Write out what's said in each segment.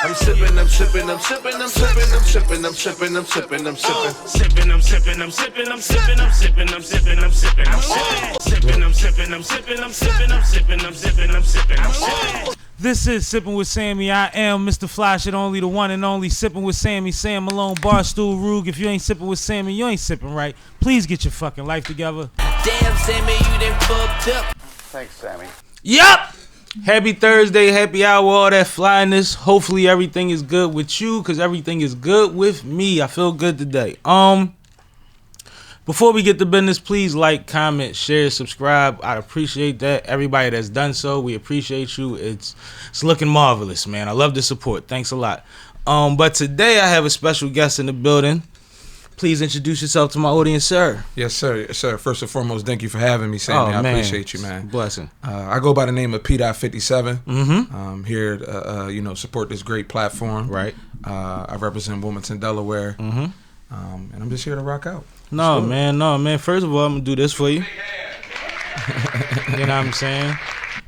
I'm sipping, I'm sipping, I'm sipping, I'm sipping, I'm sipping, I'm sipping, I'm sipping, I'm sipping. Sipping, I'm sipping, I'm sipping, I'm sipping, I'm sipping, I'm sipping, I'm sipping, I'm sipping. Sipping, I'm sipping, I'm sipping, I'm sipping, I'm sipping, I'm sipping, I'm sipping, I'm sipping. This is Sipping with Sammie. I am Mr. Flash, and only the one and only Sipping with Sammie. Sam Malone, Barstool, Rug. If you ain't sipping with Sammie, you ain't sipping right. Please get your fucking life together. Damn, Sammie, you done fucked up. Thanks, Sammy. Yup! Happy Thursday, happy hour, all that flyness. Hopefully everything is good with you, because everything is good with me. I feel good today. Before we get to business, please like, comment, share, subscribe. I appreciate that. Everybody that's done so, we appreciate you. It's looking marvelous, man. I love the support. Thanks a lot. But today I have a special guest in the building. Please introduce yourself to my audience, sir. Yes, sir. Yes, sir. First and foremost, thank you for having me, Sammy. I appreciate you, man. Blessing. I go by the name of P.Dot57. Mm-hmm. I'm here to, support this great platform. Right. I represent Wilmington, Delaware. Mm-hmm. And I'm just here to rock out. No, man. First of all, I'm going to do this for you. You know what I'm saying?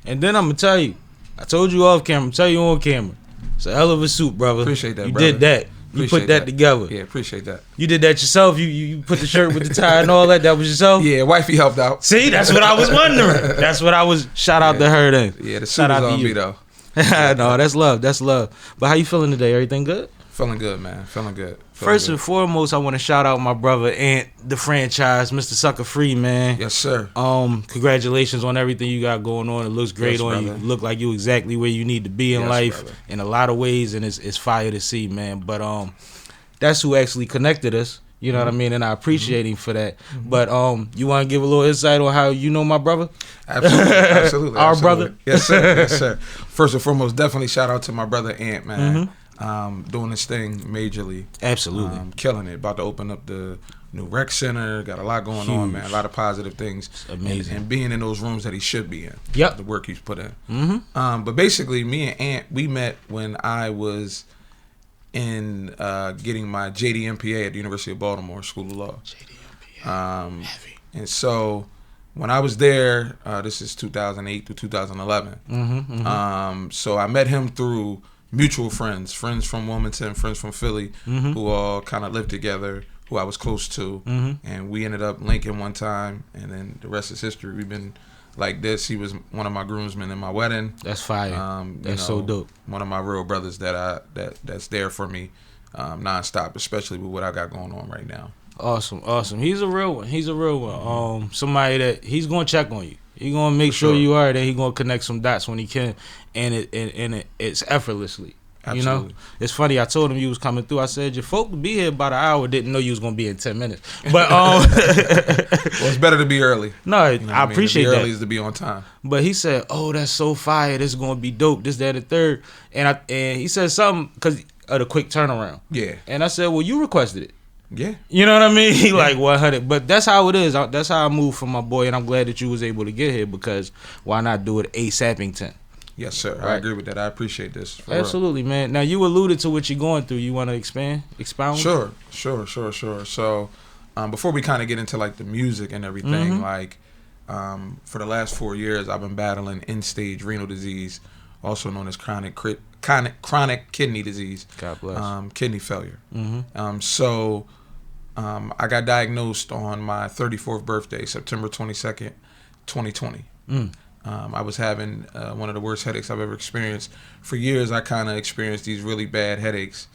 And then I'm going to tell you. I told you off camera. I'm tell you on camera. It's a hell of a suit, brother. Appreciate that, you brother. Did that. You Appreciate put that together. Yeah, appreciate that. You did that yourself? You put the shirt with the tie and all that? That was yourself? Yeah, wifey helped out. See, that's what I was wondering. That's what I was. Shout out to her then. Yeah, the suit was on me, though. No, that's love. That's love. But how you feeling today? Everything good? Feeling good, man. Feeling good. First and foremost, I want to shout out my brother Ant, the franchise, Mr. Sucker Free, man. Yes, sir. Congratulations on everything you got going on. It looks great on brother. you. Look like you exactly where you need to be in life brother. in a lot of ways, and it's fire to see, man. But that's who actually connected us. You know what I mean? And I appreciate him for that. But you want to give a little insight on how you know my brother? Absolutely. Absolutely. Our absolutely. brother? Yes, sir. Yes, sir. First and foremost, definitely shout out to my brother Ant, man. Mm-hmm. Doing this thing majorly. Absolutely. Killing it. About to open up the new rec center. Got a lot going on, man. A lot of positive things. It's amazing. And being in those rooms that he should be in. Yep. The work he's put in. Mm-hmm. But basically, me and Ant, we met when I was in getting my JD-MPA at the University of Baltimore School of Law. JD-MPA. Heavy. And so when I was there, this is 2008 to 2011. Mm-hmm. So I met him through mutual friends from Wilmington, friends from Philly, who all kind of lived together, who I was close to. And we ended up linking one time, and then the rest is history. We've been like this. He was one of my groomsmen in my wedding. That's fire. That's so dope. One of my real brothers that's there for me nonstop, especially with what I got going on right now. Awesome. He's a real one. Somebody that he's gonna check on you. He's gonna make sure you are there. He's gonna connect some dots when he can, and it's effortlessly. Absolutely. You know, it's funny. I told him you was coming through. I said your folk would be here about an hour. Didn't know you was gonna be in 10 minutes. But well, it's better to be early. No, you know I appreciate to be that. Early is to be on time. But he said, "Oh, that's so fire. This is gonna be dope. This, that, and the third." And he said something because of the quick turnaround. Yeah. And I said, "Well, you requested it." Yeah. You know what I mean? He like 100. But that's how it is. That's how I move for my boy, and I'm glad that you was able to get here, because why not do it ASAPington? Yes, sir. Right. I agree with that. I appreciate this. Absolutely, man. Now, you alluded to what you're going through. You want to expound? Sure. So, before we kind of get into like the music and everything, like for the last 4 years, I've been battling end-stage renal disease, also known as chronic kidney disease. God bless. Kidney failure. Mm-hmm. I got diagnosed on my 34th birthday, September 22nd, 2020. I was having one of the worst headaches I've ever experienced. For years, I kind of experienced these really bad headaches.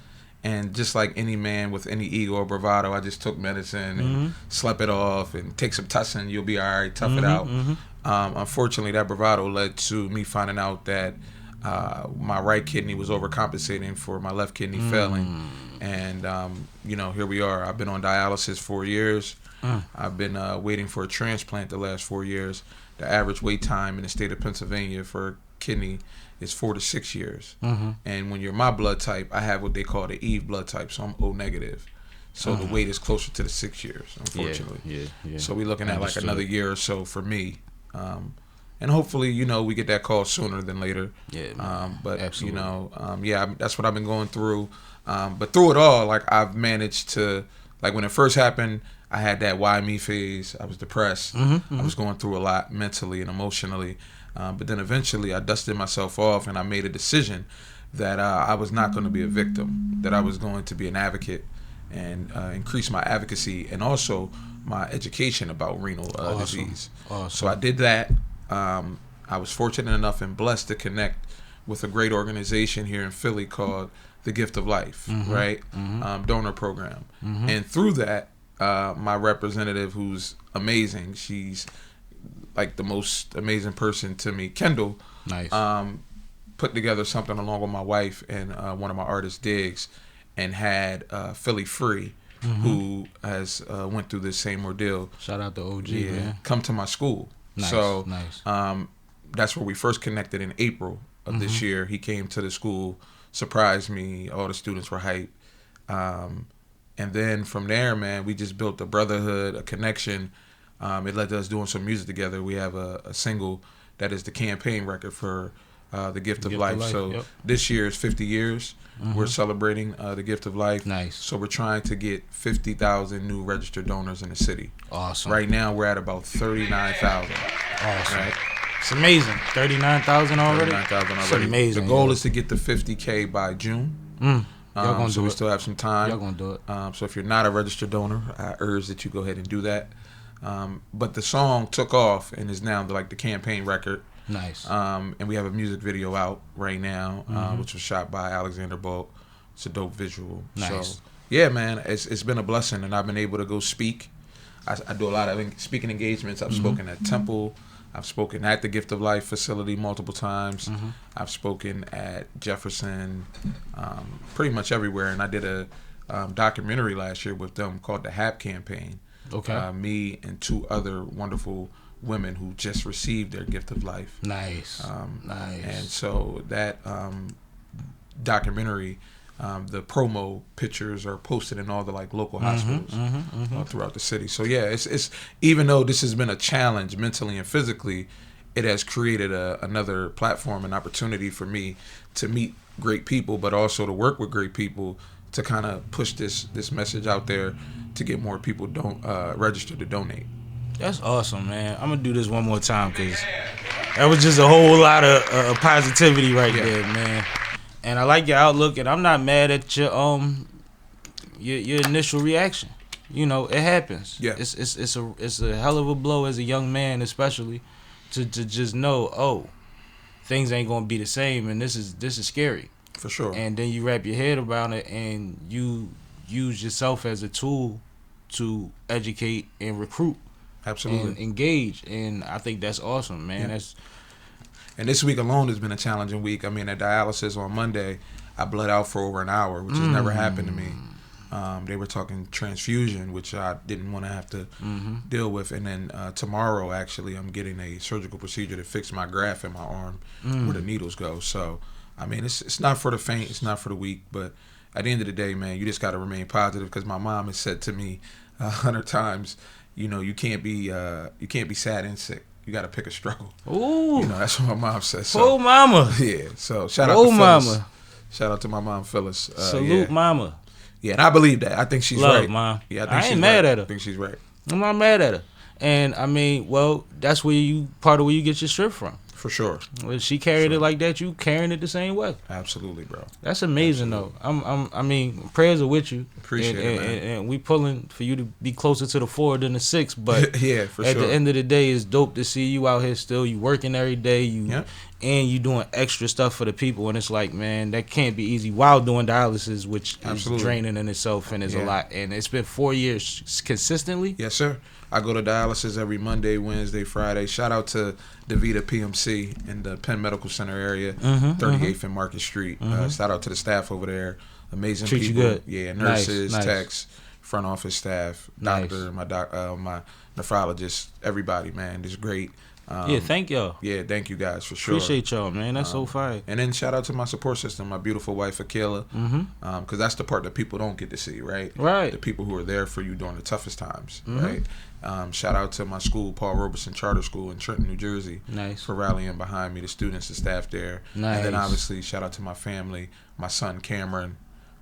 And just like any man with any ego or bravado, I just took medicine and slept it off and take some tussin. You'll be all right, tough it out. Unfortunately, that bravado led to me finding out that my right kidney was overcompensating for my left kidney failing. And, here we are. I've been on dialysis 4 years. I've been waiting for a transplant the last 4 years. The average wait time in the state of Pennsylvania for a kidney is 4 to 6 years. And when you're my blood type, I have what they call the Eve blood type, so I'm O negative. So the wait is closer to the 6 years, unfortunately. Yeah. So we're looking at like another year or so for me. And hopefully, we get that call sooner than later. Yeah, but, absolutely. that's what I've been going through. But through it all, like I've managed to, like when it first happened, I had that why me phase. I was depressed. I was going through a lot mentally and emotionally. But then eventually I dusted myself off and I made a decision that I was not going to be a victim, that I was going to be an advocate and increase my advocacy and also my education about renal disease. Awesome. So I did that. I was fortunate enough and blessed to connect with a great organization here in Philly called The Gift of Life, right? Donor program. And through that, my representative, who's amazing, she's like the most amazing person to me, Kendall, Nice. put together something along with my wife and one of my artists, Diggs, and had Philly Free, who has went through this same ordeal. Shout out to OG, man. Come to my school. Nice, So nice. that's where we first connected in April of this year. He came to the school, surprised me. All the students were hyped. And then from there, man, we just built a brotherhood, a connection. It led to us doing some music together. We have a single that is the campaign record for The Gift of Life. So this year is 50 years. We're celebrating The Gift of Life. Nice. So we're trying to get 50,000 new registered donors in the city. Awesome. Right now, we're at about 39,000. Awesome. Right? It's amazing. 39,000 already? 39,000 It's already. amazing. The goal is to get to 50K by June. Y'all gonna So do we it. still have some time. Y'all gonna do it. So if you're not a registered donor, I urge that you go ahead and do that. But the song took off and is now like the campaign record. Nice. And we have a music video out right now, which was shot by Alexander Bolt. It's a dope visual. Nice. So yeah, man, it's been a blessing, and I've been able to go speak. I do a lot of speaking engagements. I've spoken at Temple. I've spoken at the Gift of Life facility multiple times. I've spoken at Jefferson, pretty much everywhere. And I did a documentary last year with them called the HAP Campaign. Okay. Me and two other wonderful women who just received their Gift of Life. Nice. Nice. And so that documentary, the promo pictures are posted in all the like local hospitals throughout the city. So yeah, it's even though this has been a challenge mentally and physically, it has created another platform and opportunity for me to meet great people, but also to work with great people to kind of push this message out there to get more people register to donate. That's awesome, man. I'm gonna do this one more time because that was just a whole lot of positivity right there, man. And I like your outlook, and I'm not mad at your initial reaction. You know, it happens. Yeah. It's a hell of a blow as a young man, especially to just know, oh, things ain't gonna be the same, and this is scary. For sure. And then you wrap your head around it, and you use yourself as a tool to educate and recruit. Absolutely. And engage, and I think that's awesome, man. Yeah. And this week alone has been a challenging week. I mean, at dialysis on Monday, I bled out for over an hour, which has never happened to me. They were talking transfusion, which I didn't want to have to deal with. And then tomorrow, actually, I'm getting a surgical procedure to fix my graft in my arm where the needles go. So, I mean, it's not for the faint, it's not for the weak. But at the end of the day, man, you just got to remain positive, because my mom has said to me 100 times, you know, you can't be sad and sick. You got to pick a struggle. Ooh. You know, that's what my mom says. So, Oh, mama. yeah. So shout out to Phyllis. Mama. Shout out to my mom, Phyllis. Salute, yeah. mama. Yeah, and I believe that. I think she's Love, right. Mom. Yeah, I ain't she's mad right. at her. I think she's right. I'm not mad at her. And I mean, well, that's where part of where you get your strength from. For sure. When she carried it like that, you carrying it the same way. Absolutely, bro. That's amazing, though. I mean, prayers are with you. Appreciate it, man. And we pulling for you to be closer to the 4 than the 6. But yeah, for at sure. the end of the day, it's dope to see you out here still. You working every day. And you doing extra stuff for the people. And it's like, man, that can't be easy while doing dialysis, which Absolutely. is draining in itself and is a lot. And it's been 4 years consistently. Yes, sir. I go to dialysis every Monday, Wednesday, Friday. Shout out to DeVita PMC in the Penn Medical Center area, 38th and Market Street. Shout out to the staff over there. Amazing Treat you people. good. Yeah, nurses, Nice. techs, front office staff, Nice. doctor, my nephrologist, everybody, man. It's great. Yeah, thank y'all. Yeah, thank you guys for sure. Appreciate y'all, man. That's so fire. And then shout out to my support system, my beautiful wife, Akila, because that's the part that people don't get to see, right? Right. The people who are there for you during the toughest times, right? Shout out to my school, Paul Robeson Charter School in Trenton, New Jersey, Nice. for rallying behind me, the students, the staff there. Nice. And then obviously shout out to my family, my son Cameron,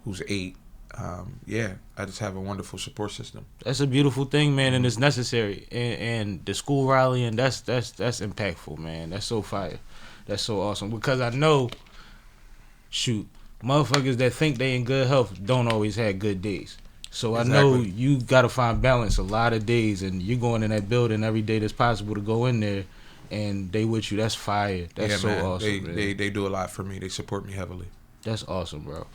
who's 8. Yeah, I just have a wonderful support system. That's a beautiful thing, man, and it's necessary. And the school rallying, that's impactful, man. That's so fire. That's so awesome, because I know shoot, motherfuckers that think they in good health don't always have good days. So I know you got to find balance a lot of days, and you're going in that building every day that's possible to go in there, and they with you. That's fire. That's awesome. They do a lot for me. They support me heavily. That's awesome, bro.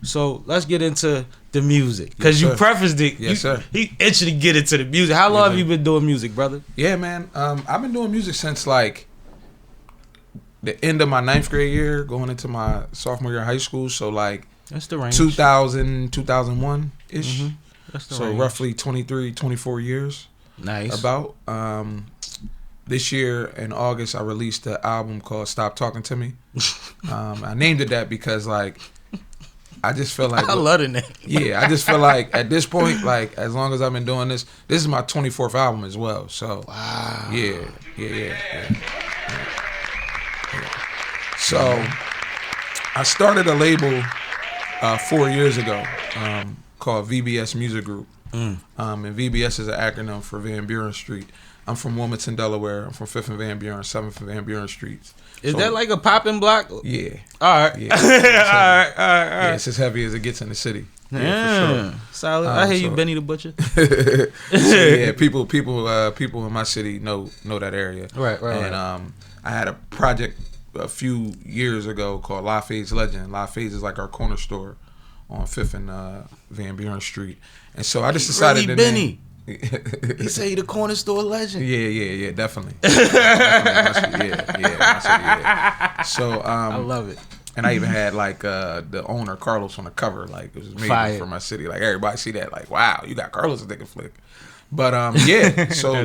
So let's get into the music, because you prefaced it. Yes, sir. He itching to get into the music. How long have you been doing music, brother? Yeah, man. I've been doing music since like the end of my 9th grade year, going into my sophomore year of high school. So like that's the range. 2000, 2001 ish. That's the so range. roughly 23, 24 years. Nice. About this year in August, I released an album called "Stop Talking to Me." I named it that because like I just feel like I love the name. Yeah, I just feel like at this point, like as long as I've been doing this is my 24th album as well. So wow. Yeah. So I started a label 4 years ago called VBS Music Group. And VBS is an acronym for Van Buren Street. I'm from Wilmington, Delaware. I'm from 5th and Van Buren, 7th and Van Buren Streets. Is that like a popping block? Yeah. All right. Yeah. All right. Yeah, it's as heavy as it gets in the city. Yeah, for sure. Solid. I hear you, Benny the Butcher. So, yeah, people in my city know that area. Right. And I had a project a few years ago called La Fay's Legend. La Fay's is like our corner store on 5th and Van Buren Street. And so I just decided to Benny. He say he the corner store legend. Yeah, definitely. Yeah. So I love it. And I even had like the owner Carlos on the cover, like it was made for my city. Like everybody see that, like wow, you got Carlos to take a flick. But yeah, so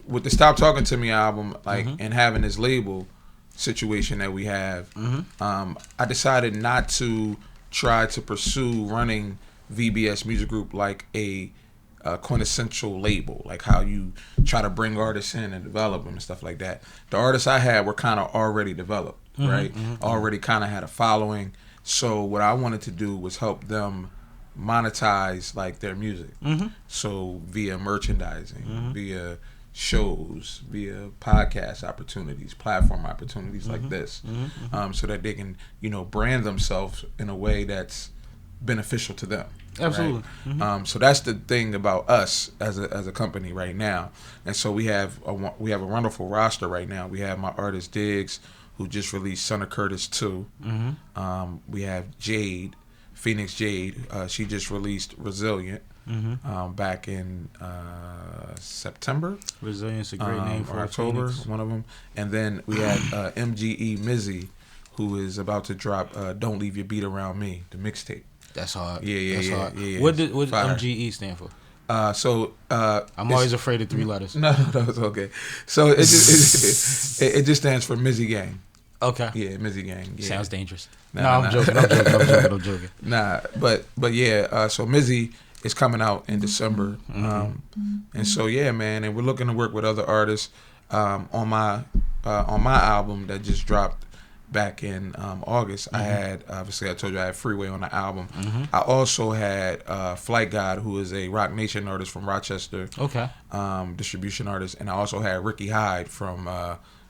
with the Stop Talking to Me album, like and having this label situation that we have, I decided not to try to pursue running VBS Music Group like a quintessential label, like how you try to bring artists in and develop them and stuff like that. The artists I had were kind of already developed, right? Already kind of had a following. So what I wanted to do was help them monetize like their music. So via merchandising, via shows, via podcast opportunities, platform opportunities like this, so that they can, brand themselves in a way that's beneficial to them. Absolutely. Right? So that's the thing about us as a company right now. And so we have a wonderful roster right now. We have my artist Diggs, who just released Son of Curtis 2. We have Jade, Phoenix Jade. She just released Resilient back in September. Resilient's a great name for October, Phoenix. one of them. And then we had MGE Mizzy, who is about to drop Don't Leave Your Beat Around Me, the mixtape. That's hard. Yeah. What does MGE stand for? I'm always afraid of 3 letters. No, it's okay. So it just stands for Mizzy Gang. Okay. Yeah, Mizzy Gang. Yeah. Sounds dangerous. I'm joking. I'm joking. Nah, but yeah. So Mizzy is coming out in December, and so yeah, man, and we're looking to work with other artists on my album that just dropped back in August. I had, obviously I told you I had Freeway on the album. I also had Flight God, who is a Rock Nation artist from Rochester. Okay. Distribution artist. And I also had Ricky Hyde from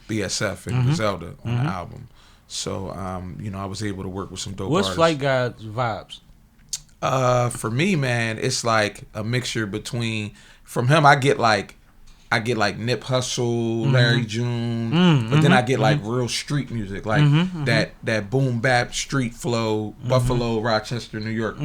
BSF and Griselda on the album. So, I was able to work with some dope artists. What's Flight God's vibes? For me, man, it's like a mixture between, from him I get like Nip Hussle, Larry June, but then I get like real street music, like that boom bap street flow, Buffalo, Rochester, New York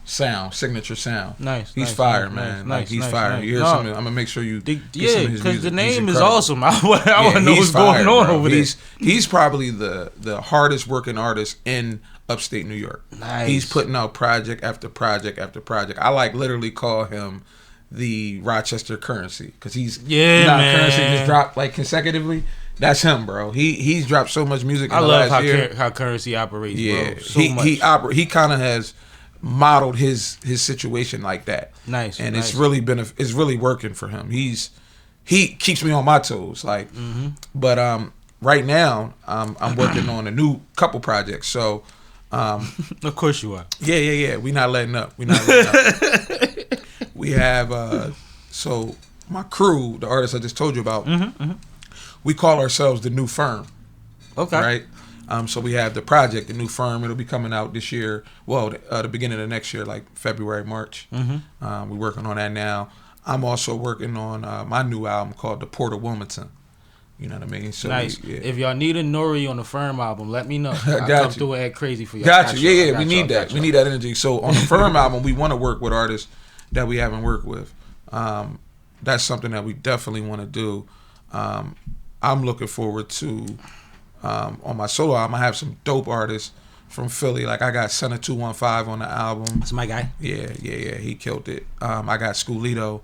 sound, signature sound. Nice. He's fire, man. He's fire. You hear something? I'm gonna make sure you. Yeah, because the name is awesome. I want to know what's going on over there. He's probably the hardest working artist in upstate New York. Nice. He's putting out project after project after project. I like literally call him the Rochester Currency, because he's man. Currency just dropped like consecutively. That's him, bro. He's dropped so much music. I love how Currency operates. Yeah, bro. So much. He kind of has modeled his situation like that. Nice, and nice. it's really working for him. He keeps me on my toes, like. But right now I'm working on a new couple projects. So. Of course you are. Yeah. We not letting up. We have so my crew, the artists I just told you about. We call ourselves the New Firm. Okay. Right. So we have the project, the new firm. It'll be coming out this year. Well, the beginning of next year, like February, March. We're working on that now. I'm also working on my new album called The Port of Wilmington. You know what I mean? So Nice. If y'all need a Nori on the Firm album, let me know. I'll Got come you. through and act crazy for y'all. Got you. I Yeah. got We need y'all, that. got We need that energy. So on the Firm album, we want to work with artists that we haven't worked with. That's something that we definitely want to do. I'm looking forward to on my solo album. I have some dope artists from Philly. Like I got Senna 215 on the album. That's my guy. Yeah. He killed it. I got Scoolito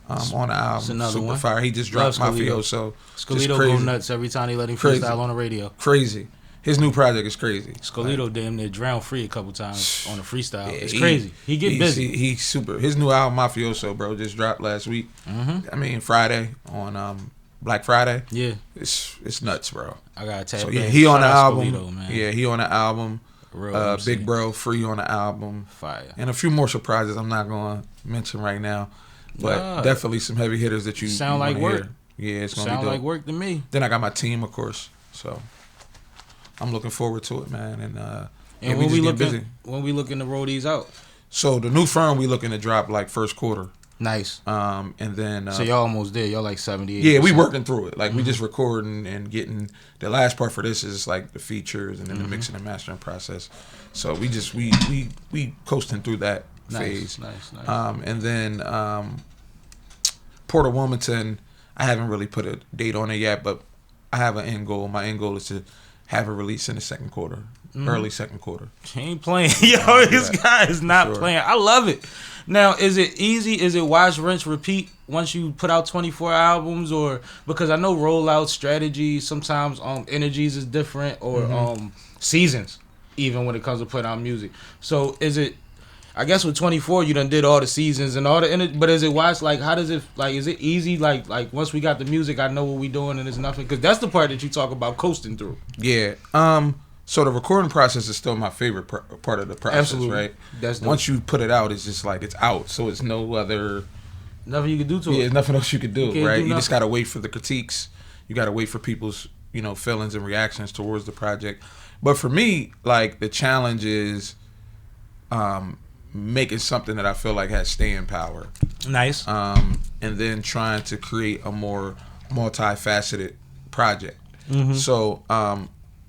on the album. another Super one. fire. He just dropped Love Scoolito. Mafioso. Scoolito go nuts every time they let him Crazy. freestyle on the radio. Crazy. His new project is crazy. Scoolito damn near drowned free a couple times on the freestyle. Yeah, It's crazy. He get busy. He's super. His new album Mafioso, bro, just dropped last week. I mean Friday on Black Friday. Yeah. It's nuts, bro. I got to tap So in. yeah, he on the Shout out album. Scoolito, man. Yeah, he on the album. Real MC. Big Bro Free on the album. Fire. And a few more surprises I'm not going to mention right now. But Nah. definitely some heavy hitters that you Sound you like wanna work. hear. Yeah, it's going to be Sound dope. like work to me. Then I got my team, of course. So I'm looking forward to it, man. And And we when just we get looking, busy. when we looking to roll these out. So the new firm we looking to drop like first quarter. Nice. And then So y'all almost there. Y'all like 70, yeah, we 80%. working through it. Like we just recording and getting the last part for this is like the features and then the mixing and mastering process. So we just we coasting through that phase. Nice. And then Port of Wilmington, I haven't really put a date on it yet, but I have an end goal. My end goal is to have it released in the second quarter, early second quarter. He ain't playing. Yo, this guy is not Sure. playing. I love it. Now, is it easy? Is it watch, rinse, repeat once you put out 24 albums? Or because I know rollout strategy, sometimes energies is different or seasons, even when it comes to putting out music. So is it, I guess with 24, you done did all the seasons and all the energy, but is it watch, like, how does it, like, is it easy? Like once we got the music, I know what we doing and it's nothing. Because that's the part that you talk about coasting through. Yeah. So the recording process is still my favorite part of the process, Absolutely. right? That's dope. Once you put it out, it's just like it's out. So it's no other. Nothing you can do to Yeah, it. there's nothing else you could do, can't right? do You just nothing. gotta wait for the critiques. You gotta wait for people's, feelings and reactions towards the project. But for me, like the challenge is, making something that I feel like has staying power. Nice. And then trying to create a more multifaceted project. So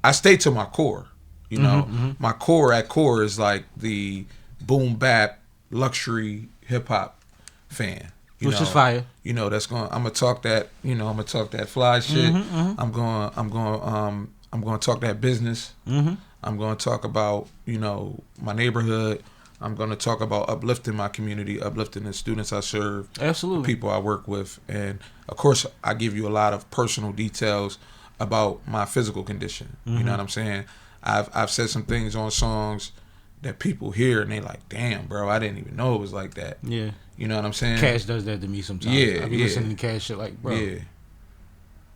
I stay to my core. My core is like the boom bap luxury hip hop fan. Which is fire. That's going. I'm gonna talk that. I'm gonna talk that fly shit. I'm going to talk that business. I'm going to talk about my neighborhood. I'm going to talk about uplifting my community, uplifting the students I serve, Absolutely. the people I work with, and of course I give you a lot of personal details about my physical condition. You know what I'm saying? I've said some things on songs that people hear and they like, damn, bro, I didn't even know it was like that. Yeah. You know what I'm saying? Cash does that to me sometimes. Yeah, I be yeah. listening to Cash shit like, bro, Yeah,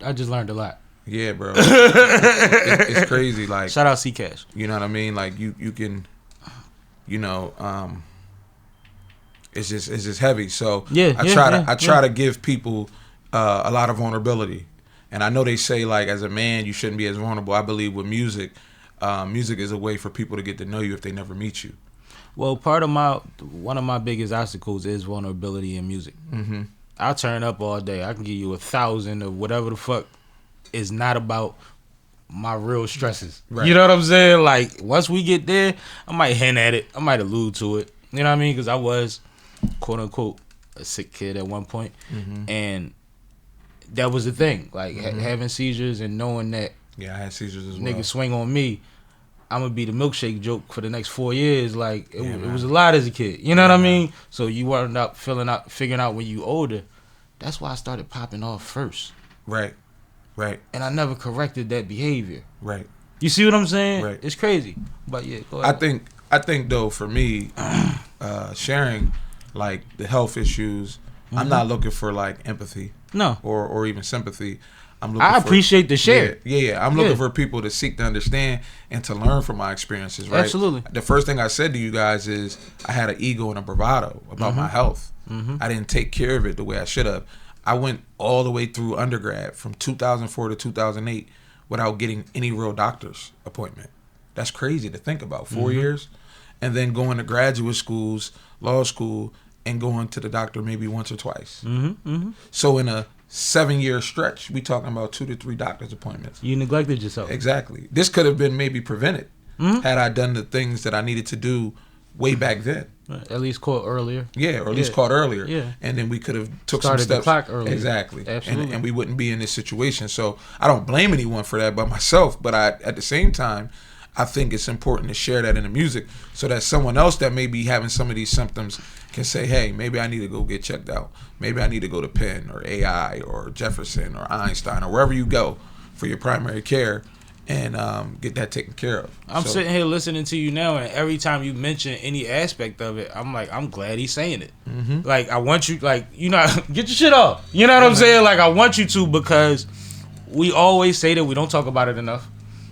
I just learned a lot. yeah, bro. It's crazy. Like, Shout out C Cash. you know what I mean? Like you can, it's just heavy. So I try to give people a lot of vulnerability. And I know they say like as a man you shouldn't be as vulnerable. I believe with music, music is a way for people to get to know you if they never meet you. Well, one of my biggest obstacles is vulnerability in music. I'll turn up all day. I can give you 1,000 of whatever the fuck is not about my real stresses. Right. You know what I'm saying? Like, once we get there, I might hint at it. I might allude to it. You know what I mean? Because I was, quote unquote, a sick kid at one point. And that was the thing. Like, having seizures and knowing that Yeah, I had seizures as well. niggas swing on me, I'm gonna be the milkshake joke for the next 4 years. Like it man. was a lot as a kid. You know what I mean? So you wound up figuring out when you older. That's why I started popping off first. Right. And I never corrected that behavior. Right. You see what I'm saying? Right. It's crazy. But yeah, go ahead. I think though for me, sharing like the health issues, I'm not looking for like empathy No. or even sympathy. I'm looking I appreciate the share. Yeah. I'm looking for people to seek to understand and to learn from my experiences, right? Absolutely. The first thing I said to you guys is I had an ego and a bravado about my health. I didn't take care of it the way I should have. I went all the way through undergrad from 2004 to 2008 without getting any real doctor's appointment. That's crazy to think about. 4 years, and then going to graduate schools, law school, and going to the doctor maybe once or twice. So in a 7-year stretch, we talking about 2 to 3 doctor's appointments. You neglected yourself. Exactly. This could have been maybe prevented had I done the things that I needed to do way back then. At least caught earlier. Yeah, or at least caught earlier. Yeah. And then we could have took Started some steps. the clock earlier. Exactly. Absolutely. And we wouldn't be in this situation. So I don't blame anyone for that but myself. But at the same time, I think it's important to share that in the music so that someone else that may be having some of these symptoms can say, hey, maybe I need to go get checked out. Maybe I need to go to Penn or AI or Jefferson or Einstein or wherever you go for your primary care and get that taken care of. I'm sitting here listening to you now, and every time you mention any aspect of it, I'm like, I'm glad he's saying it. Like, I want you, like, you know, get your shit off. You know what I'm saying? Like, I want you to, because we always say that we don't talk about it enough.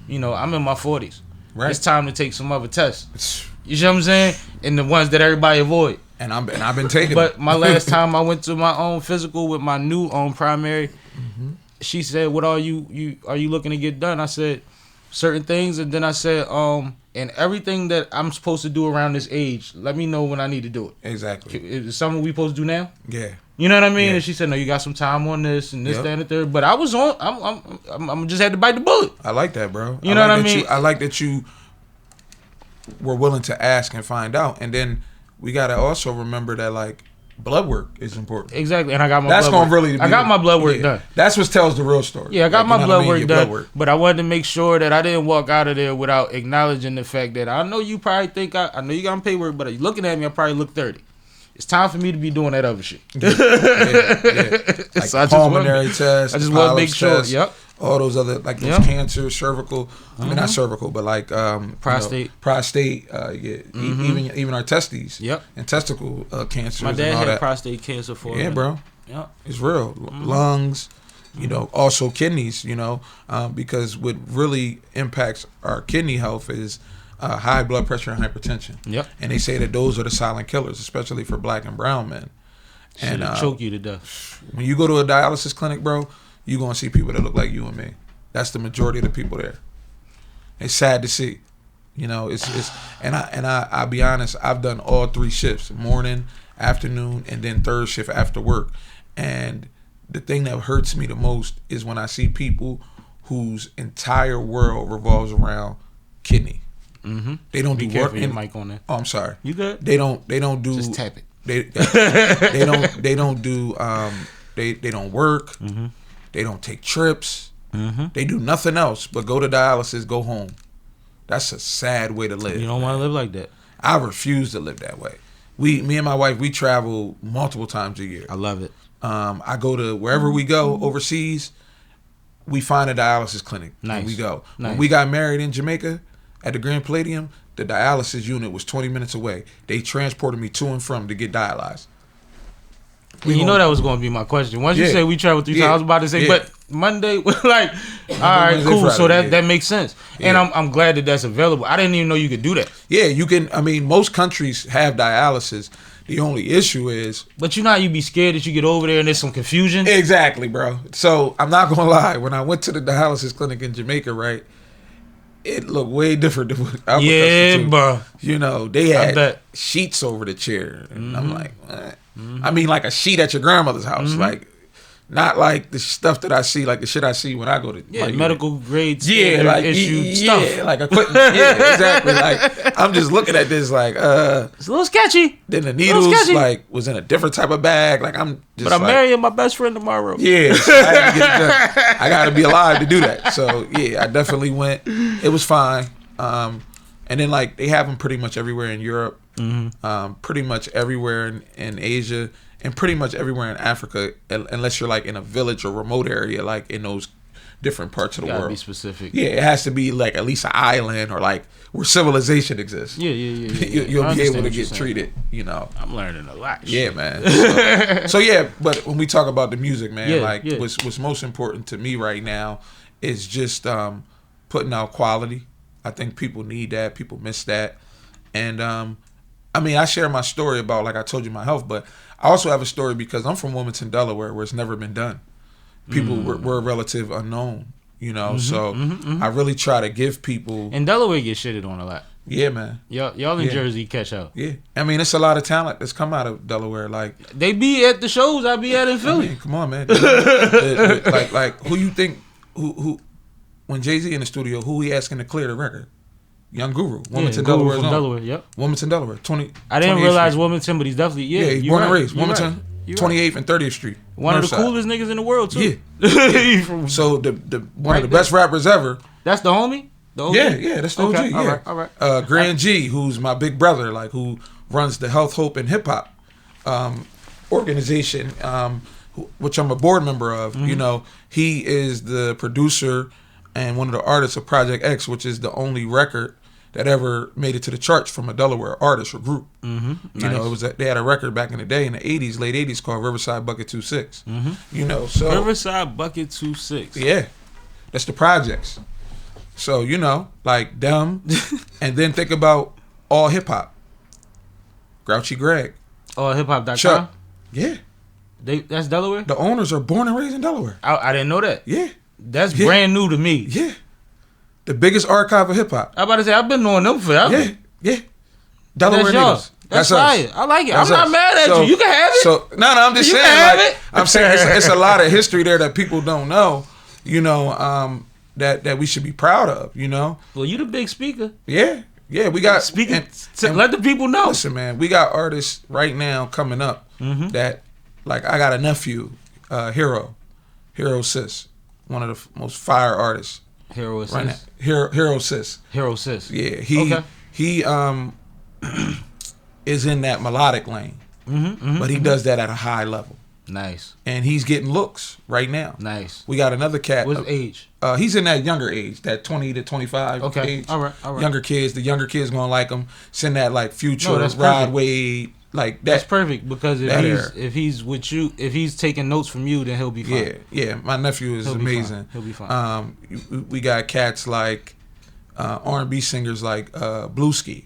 You know, I'm in my 40s. Right. It's time to take some other tests. You see what I'm saying? And the ones that everybody avoid. And I've been taking But it. my last time I went to my own physical with my new own primary, she said, "What are you looking to get done?" I said, "Certain things," and then I said, and everything that I'm supposed to do around this age, let me know when I need to do it. Exactly. Is something we supposed to do now? Yeah. You know what I mean? Yeah. And she said, "No, you got some time on this and this, that, and the third." But I was on. I'm just had to bite the bullet. I like that, bro. You know what I mean? I like that you were willing to ask and find out. And then we got to also remember that, like, blood work is important. Exactly, and I got my. That's blood gonna work. really. Be I got my blood work done. That's what tells the real story. Yeah, I got Like, my you know what I blood mean? work Your done. blood work. But I wanted to make sure that I didn't walk out of there without acknowledging the fact that I know you probably think I know you got pay work, but you looking at me, I probably look 30. It's time for me to be doing that other shit. Yeah. Like So I just pulmonary want- tests. I just want to make polyps sure. tests, Yep. All those other, like those Yep. cancer, cervical. I mean, not cervical, but like Prostate. prostate. Even our testes. Yep. And testicle cancers. My dad and all had that. prostate cancer for a Yeah, minute. bro. Yep. It's real. Lungs, you know, also kidneys, you know, because what really impacts our kidney health is high blood pressure and hypertension. Yep. And they say that those are the silent killers, especially for black and brown men. And Shit'll choke you to death. when you go to a dialysis clinic, bro, you're going to see people that look like you and me. That's the majority of the people there. It's sad to see. You know, it's I'll be honest, I've done all 3 shifts, morning, afternoon, and then third shift after work. And the thing that hurts me the most is when I see people whose entire world revolves around kidney. They don't Be do careful work. your mic on that. Oh, I'm sorry. You good? They don't do. Just tap it. They don't do. They don't work. They don't take trips. They do nothing else but go to dialysis, go home. That's a sad way to live. You don't want to live like that. I refuse to live that way. Me and my wife, we travel multiple times a year. I love it. I go to wherever we go overseas. We find a dialysis clinic. Nice. And we go. Nice. When we got married in Jamaica at the Grand Palladium, the dialysis unit was 20 minutes away. They transported me to and from to get dialyzed. You know that was going to be my question. Once you Yeah. say we travel 3 times, I was about to say, Yeah. but Monday, like, all right, Wednesday, cool. Friday, So yeah. that makes sense. And Yeah. I'm glad that that's available. I didn't even know you could do that. Yeah, you can. I mean, most countries have dialysis. The only issue is But you know how you be scared that you get over there and there's some confusion? exactly, bro. So I'm not gonna lie. When I went to the dialysis clinic in Jamaica, right, it looked way different than what I'm Yeah, accustomed to. bro. You know, they I had bet. sheets over the chair, and I'm like, I mean, like a sheet at your grandmother's house, like not like the stuff that I see, like the shit I see when I go to Yeah, my medical grade yeah, like issued stuff. yeah, like equipment. Yeah, exactly. Like I'm just looking at this, like It's a little sketchy. Then the Little needles sketchy. like was in a different type of bag. Like I'm just But I'm like, marrying my best friend tomorrow. yeah, so I had to get it done. I got to be alive to do that. So yeah, I definitely went. It was fine. And then like they have them pretty much everywhere in Europe, pretty much everywhere in Asia, and pretty much everywhere in Africa, unless you're like in a village or remote area, like in those different parts of the Gotta world. be specific. Yeah, it has to be like at least an island or like where civilization exists. Yeah. You'll I be understand able to what you're get saying. treated. You know. I'm learning a lot. Yeah, man. So yeah, but when we talk about the music, man, Yeah, like yeah. what's most important to me right now is just putting out quality. I think people need that. People miss that. And I mean, I share my story about, like I told you, my health, but I also have a story because I'm from Wilmington, Delaware, where it's never been done. People were a relative unknown You know, so I really try to give people. And Delaware get shitted on a lot. Yeah, man. Y'all in Yeah. Jersey catch up. Yeah, I mean, it's a lot of talent that's come out of Delaware. Like, They be at the shows I be at in Philly. I mean, come on, man. like who you think who when Jay-Z in the studio, who he asking to clear the record? Young Guru, Wilmington, Guru Delaware. from Delaware, yep. Wilmington, Delaware. 20. I didn't 28th realize Street. Wilmington, but he's definitely Yeah, he's you're born and right. raised. You're Wilmington, right. You're right. 28th and 30th Street. One of the Northside. coolest niggas in the world too. Yeah. So the one Right of the best rappers ever. That's the homie. The OG? Yeah, that's the OG. Okay, Yeah, all right. Grand G, who's my big brother, like who runs the Health, Hope, and Hip Hop organization, which I'm a board member of. You know, he is the producer and one of the artists of Project X, which is the only record that ever made it to the charts from a Delaware artist or group. You know, it was they had a record back in the day in the '80s, late '80s, called Riverside Bucket 26. You know, so Riverside Bucket 26. yeah, that's the projects. So, you know, like them, and then think about all hip hop. Grouchy Greg, Oh, hiphop.com. Chuck. Yeah, That's Delaware? the owners are born and raised in Delaware. I didn't know that. Yeah, That's Yeah. brand new to me. yeah. The biggest archive of hip hop. I'm about to say, I've been knowing them forever. Yeah, yeah. Delaware That's y'all. niggas. That's us. fire. I like it. That's I'm not us. mad at So- you. You can have it. So no, I'm just You saying. can have Like, it. I'm saying it's a lot of history there that people don't know. You know, that we should be proud of. You know. Well, you the big speaker. Yeah, yeah. We got Speaking. and Let the people know. listen, man. We got artists right now coming up that, like, I got a nephew, Hero Sis, one of the most fire artists Hero right now. Assist. Hero Sis. Hero Sis. Yeah, he Okay. is in that melodic lane, but he does that at a high level, Nice. and he's getting looks right now. Nice. We got another cat. What's age? He's in that younger age, that 20 to 25 Okay. age. All right. Younger kids, the younger kids gonna like him. Send that like Future, No, that's Rod perfect. Wade, like That's that. perfect because that if he's with you, if he's taking notes from you, then he'll be fine. Yeah. My nephew is He'll be amazing. fine. He'll be fine. We got cats like R&B singers like Blueski.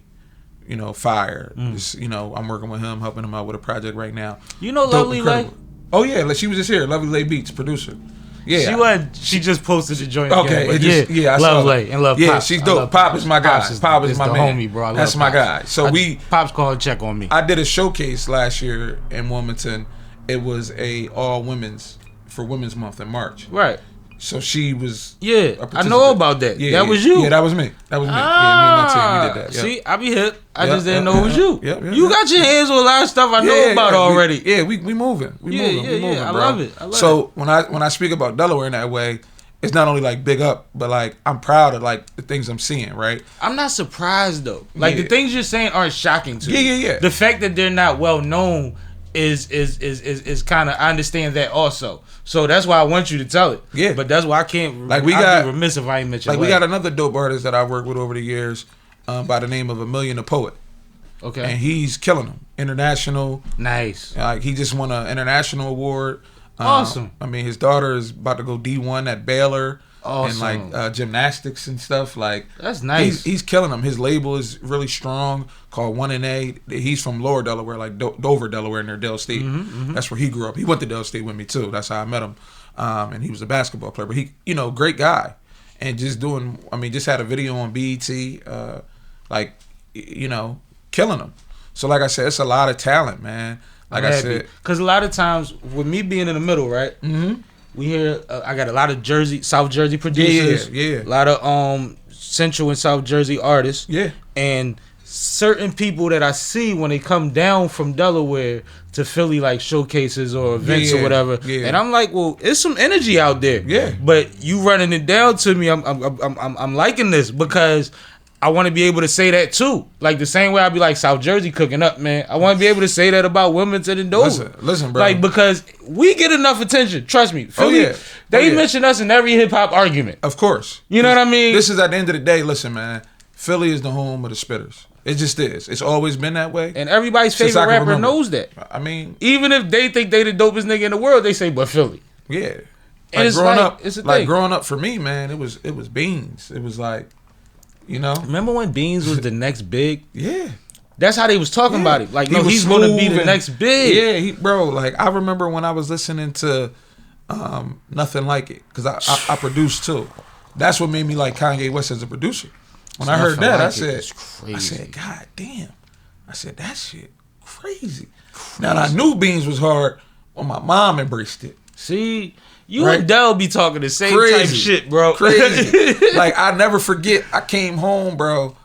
You know, fire. Just, you know, I'm working with him, helping him out with a project right now. You know, Dope, Lovely Lay. incredible. Oh yeah, like she was just here. Lovely Lay Beats producer. Yeah. She was. She just posted the joint. Okay, again, but it just, yeah, I love saw Lay that. and love. Yeah, Pops. she's I dope. love Pop is my guy. Pop is my the man. homie, bro. I love That's my Pops. guy. So Pops called check on me. I did a showcase last year in Wilmington. It was a all women's for Women's Month in March. Right. So she was. Yeah, a I participant. know about that. That was you. Yeah, that was me. That was me. Yeah, me and my team. We did that. Yeah. See, I be hip. I Yeah, just didn't yeah, know it was yeah. you. Yeah, yeah, You yeah. got your hands on a lot of stuff I know about already. We moving. We Yeah, moving. yeah, we moving, yeah. I bro. love it. I love so when I speak about Delaware in that way, it's not only like big up, but like I'm proud of like the things I'm seeing. Right. I'm not surprised though. Like Yeah. the things you're saying aren't shocking to me. Yeah. The fact that they're not well known is kind of, I understand that also. So that's why I want you to tell it. Yeah. But that's why I can't. Like, we I'd got- be remiss if I ain't mention. Like we Lay. got another dope artist that I worked with over the years, by the name of A Million the Poet, Okay. and he's killing them. International. Nice. Like he just won an international award. Awesome. I mean, his daughter is about to go D1 at Baylor. Awesome. And like gymnastics and stuff. Like That's nice. He's killing them. His label is really strong, called 1&A. He's from Lower Delaware, like Dover, Delaware, near Dell State. That's where he grew up. He went to Dell State with me too. That's how I met him. And he was a basketball player, but he, you know, great guy. And just doing, I mean, just had a video on BET, like, you know, killing them. So like I said, it's a lot of talent, man. Like I said, because a lot of times with me being in the middle, right? We hear I got a lot of South Jersey producers. Yeah. A lot of Central and South Jersey artists. Yeah. And certain people that I see when they come down from Delaware to Philly, like showcases or events or whatever. Yeah. And I'm like, well, it's some energy out there. Yeah. But you running it down to me, I'm liking this because I want to be able to say that too. Like the same way I be like South Jersey cooking up, man. I want to be able to say that about Wilmington and Dover. Listen, bro. Like, because we get enough attention. Trust me. Philly, They mention us in every hip hop argument. Of course. You know what I mean? This is at the end of the day, listen, man. Philly is the home of the spitters. It just is. It's always been that way. And everybody's Since I favorite can rapper remember. knows that. I mean, Even if they think they the dopest nigga in the world, they say, but Philly. yeah. And it's growing like- up, it's a like thing. growing up for me, man, it was Beans. It was like, you know, Remember when Beans was the next big? yeah. That's how they was talking about it. Like, He no, was he's going to be smooth the and- next big. Yeah, bro. Like I remember when I was listening to Nothing Like It, because I produced too. that's what made me like Kanye West as a producer. When I heard that, I said, God damn. I said, that shit crazy. Now, I knew Beans was hard when my mom embraced it. See, you and Del be talking the same type shit, bro. Crazy. Like, I never forget, I came home, bro,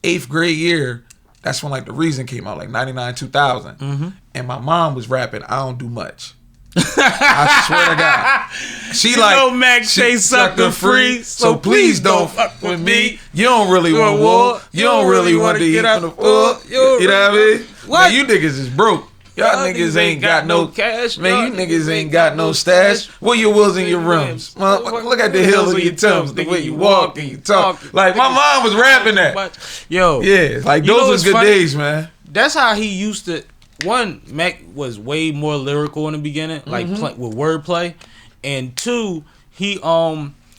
8th grade year. That's when, like, The Reason came out, like, 99, 2000. And my mom was rapping, I Don't Do Much. I swear to God. She you like, know Mac Chase sucker free, so please don't fuck with me. You don't really want war. You don't really want to eat on the floor. You know what I mean? What? Man, you niggas is broke. Y'all niggas ain't got no cash. Man, you niggas ain't got no stash. Where your wills and your rims? Look at the hills of your Timbs, the way you walk and you talk. Like, my mom was rapping that. Yo. Yeah, like, those was good days, man. That's how he used to. One, Mac was way more lyrical in the beginning, like with wordplay, and two, he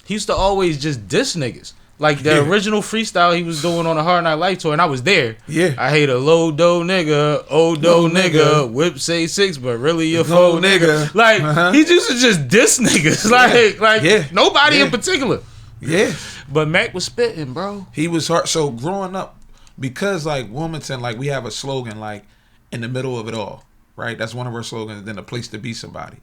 used to always just diss niggas. Like the original freestyle he was doing on the Hard Night Life tour, and I was there. Yeah, I hate a low dough nigga, old dough nigga, whip say 6, but really a faux nigga. Like he used to just diss niggas, like nobody in particular. Yeah, but Mac was spitting, bro. He was hard. So growing up, because like Wilmington, like we have a slogan like, in the middle of it all, right? That's one of our slogans, then a place to be somebody,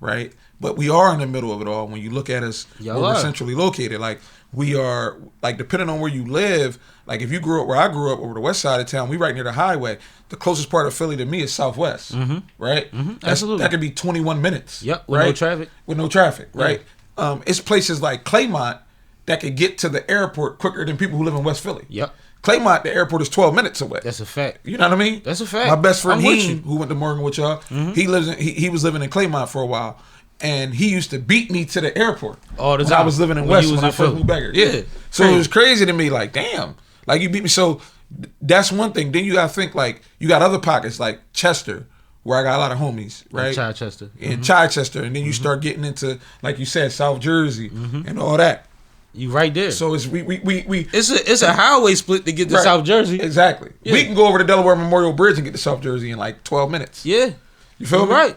right? But we are in the middle of it all. When you look at us, we're centrally located. Like, we are, like, depending on where you live, like, if you grew up where I grew up, over the west side of town, we right near the highway. The closest part of Philly to me is Southwest, right? Absolutely. That could be 21 minutes. Yep, with no traffic. With no traffic, right? It's places like Claymont that could get to the airport quicker than people who live in West Philly. Yep. Claymont, the airport is 12 minutes away. That's a fact. You know what I mean? That's a fact. My best friend Heem, who went to Morgan with y'all, he was living in Claymont for a while, and he used to beat me to the airport all the time. when I was living in West when I first moved back here. Yeah. So it was crazy to me, like, damn, like, you beat me. So that's one thing. Then you gotta think, like, you got other pockets like Chester, where I got a lot of homies, right? Chichester. In Chichester, and then you start getting into, like you said, South Jersey and all that. You right there. So it's it's a highway split to get to South Jersey. Exactly. Yeah. We can go over to Delaware Memorial Bridge and get to South Jersey in like 12 minutes. Yeah. You feel me? Right.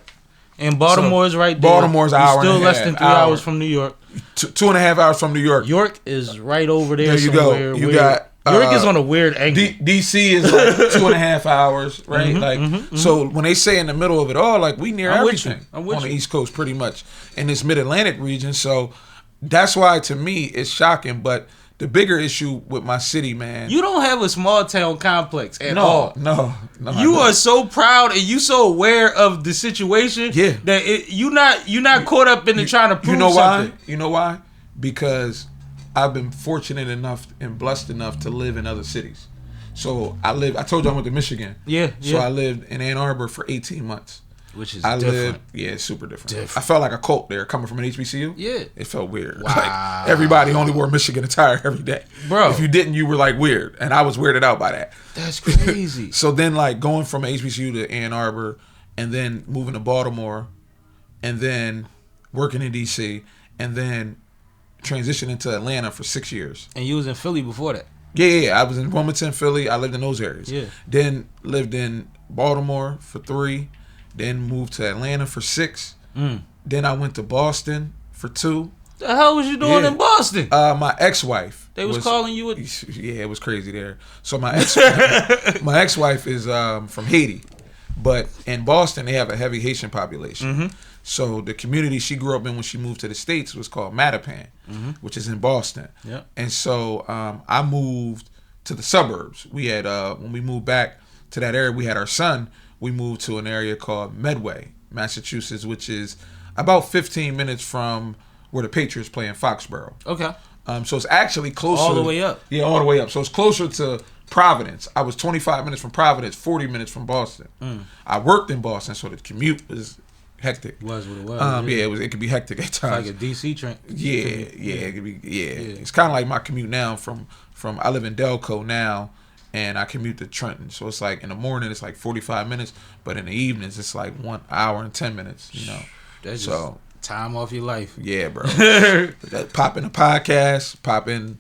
And Baltimore's right there. Baltimore's an hour still and a less half, than 3 hours from New York. 2.5 hours from New York. York is right over there. There you go. You got York is on a weird angle. DC is like 2.5 hours, right? So when they say in the middle of it all, like, we near everything on the East Coast, pretty much, in this Mid-Atlantic region. So that's why, to me, it's shocking. But the bigger issue with my city, man, you don't have a small town complex at all. No. You are so proud and you so aware of the situation. Yeah. That you're not caught up in trying to prove something. You know why? Because I've been fortunate enough and blessed enough to live in other cities. So I told you I went to Michigan. Yeah. So I lived in Ann Arbor for 18 months. Which is different. It's super different. I felt like a cult there coming from an HBCU. Yeah. It felt weird. Wow. Like, everybody only wore Michigan attire every day. Bro. If you didn't, you were like weird. And I was weirded out by that. That's crazy. So then, like, going from HBCU to Ann Arbor and then moving to Baltimore and then working in DC and then transitioning to Atlanta for 6 years. And you was in Philly before that? Yeah. I was in Wilmington, Philly. I lived in those areas. Yeah. Then lived in Baltimore for 3. Then moved to Atlanta for 6. Then I went to Boston for 2. The hell was you doing in Boston? My ex-wife. They was calling you. Yeah, it was crazy there. So my ex-wife is from Haiti, but in Boston they have a heavy Haitian population. So the community she grew up in when she moved to the States was called Mattapan, which is in Boston. Yep. And so I moved to the suburbs. We had when we moved back to that area, we had our son. We moved to an area called Medway, Massachusetts, which is about 15 minutes from where the Patriots play in Foxborough. Okay. So it's actually closer. All the way up. Yeah, all the way up. So it's closer to Providence. I was 25 minutes from Providence, 40 minutes from Boston. I worked in Boston, so the commute was hectic. It was what it was. Yeah, it could be hectic at times. Like a DC train. Yeah, it could be. Yeah. It's kind of like my commute now from I live in Delco now. And I commute to Trenton. So it's like in the morning, it's like 45 minutes. But in the evenings, it's like 1 hour and 10 minutes, you know. That's just time off your life. Yeah, bro. Pop in a podcast, pop in,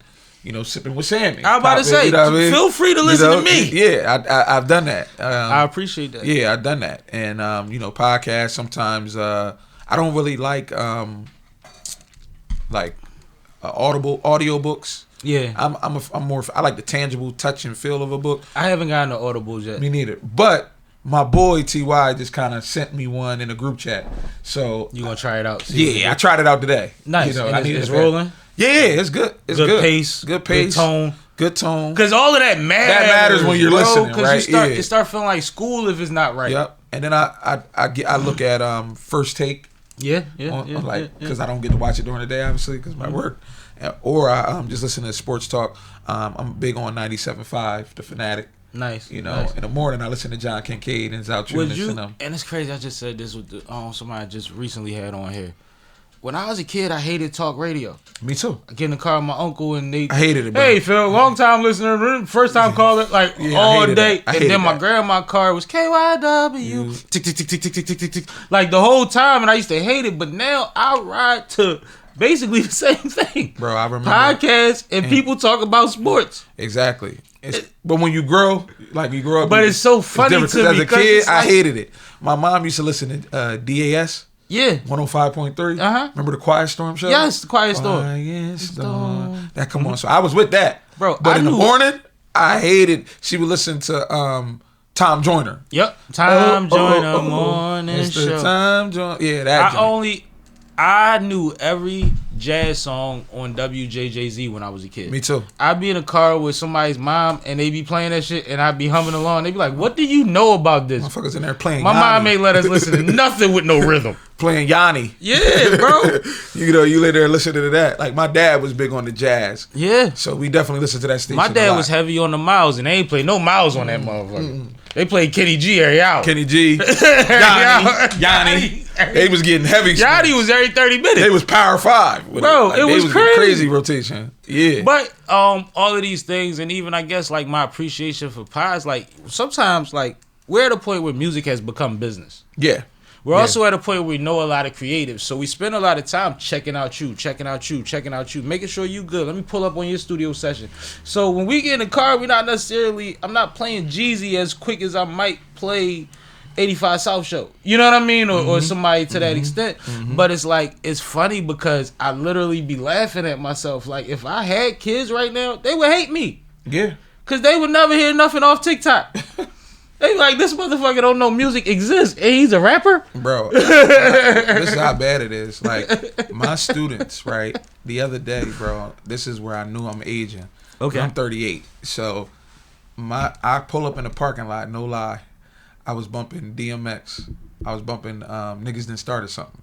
Sipping with Sammie. I was about to say, feel free to listen to me. Yeah, I've done that. I appreciate that. Yeah, I've done that. And, podcasts, sometimes I don't really like audio books. Yeah. I'm more. I like the tangible touch and feel of a book. I haven't gotten the audibles yet. Me neither. But my boy Ty just kind of sent me one in a group chat. So You gonna try it out? See yeah, I tried it out today. Nice. You know, And I it's, needed it's it. rolling. Yeah, it's good. It's good. Pace. Good pace. Good tone. Good tone. Because all of that matters. That matters when you're listening, right? You start feeling like school if it's not right. Yep. And then I look at First Take. Yeah. Because I don't get to watch it during the day, obviously, because my work. Or I just listen to sports talk. I'm big on 97.5, The Fanatic. Nice. You know, nice. in the morning I listen to John Kincaid and Zaltrunas and them. And it's crazy. I just said this with somebody I just recently had on here. When I was a kid, I hated talk radio. Me too. I get in the car with my uncle and I hated it, bro. Hey, Phil, long time listener, first time caller, like all day. And then my grandma's car was KYW. Tick, tick, tick, tick, tick, tick, tick, tick, tick. Like the whole time, and I used to hate it. But now I ride to basically the same thing. Bro, I remember. Podcasts and people talk about sports. Exactly. But when you grow, you grow up. But it's so funny to me. As a kid, I hated it. My mom used to listen to DAS. Yeah. 105.3. Remember the Quiet Storm show? Yes, the Quiet Storm. Quiet Storm. That come on. So I was with that. Bro, but in the morning, I hated. She would listen to Tom Joyner. Yep. Tom Joyner morning it's show. The Tom Joyner. Yeah, that. I knew every jazz song on WJJZ when I was a kid. Me too. I'd be in a car with somebody's mom and they be playing that shit and I'd be humming along. They'd be like, "What do you know about this?" Motherfuckers in there playing. My Yanni. mom ain't let us listen to nothing with no rhythm. Playing Yanni. Yeah, bro. You lay there listening to that. Like my dad was big on the jazz. Yeah. So we definitely listened to that station. My dad was heavy on the Miles and they ain't play no Miles on that motherfucker. They played Kenny G every hour. Kenny G, Yanni. They was getting heavy. Yanni was every 30 minutes. They was Power 5. Bro, it was crazy. Crazy rotation. Yeah. But all of these things, and even I guess like my appreciation for pies, like sometimes like we're at a point where music has become business. Yeah. We're also at a point where we know a lot of creatives, so we spend a lot of time checking out you, making sure you good. Let me pull up on your studio session. So when we get in the car, I'm not playing Jeezy as quick as I might play 85 South Show. You know what I mean? Or somebody to that extent. But it's like, it's funny because I literally be laughing at myself. Like if I had kids right now, they would hate me. Yeah. Because they would never hear nothing off TikTok. They like, this motherfucker don't know music exists and he's a rapper? Bro, this is how bad it is. Like, my students, right, the other day, bro, this is where I knew I'm aging. Okay. I'm 38. So, I pull up in the parking lot, no lie. I was bumping DMX. I was bumping Niggas Done Started Something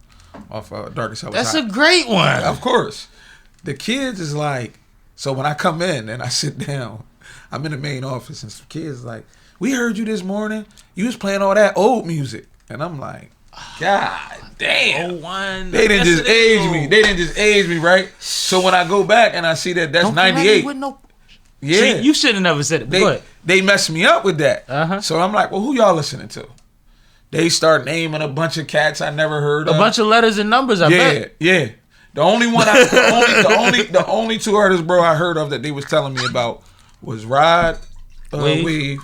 off Darkest Hour. That's a great one. Of course. The kids is like, so when I come in and I sit down, I'm in the main office and some kids like, "We heard you this morning. You was playing all that old music." And I'm like, God damn. Oh, one. They didn't just age me. They didn't just age me, right? So when I go back and I see that that's 98. Yeah. See, you should have never said it. They messed me up with that. So I'm like, well, who y'all listening to? They start naming a bunch of cats I never heard of. A bunch of letters and numbers, I bet. Yeah. The only one the only two artists, bro, I heard of that they was telling me about was Rod Wave,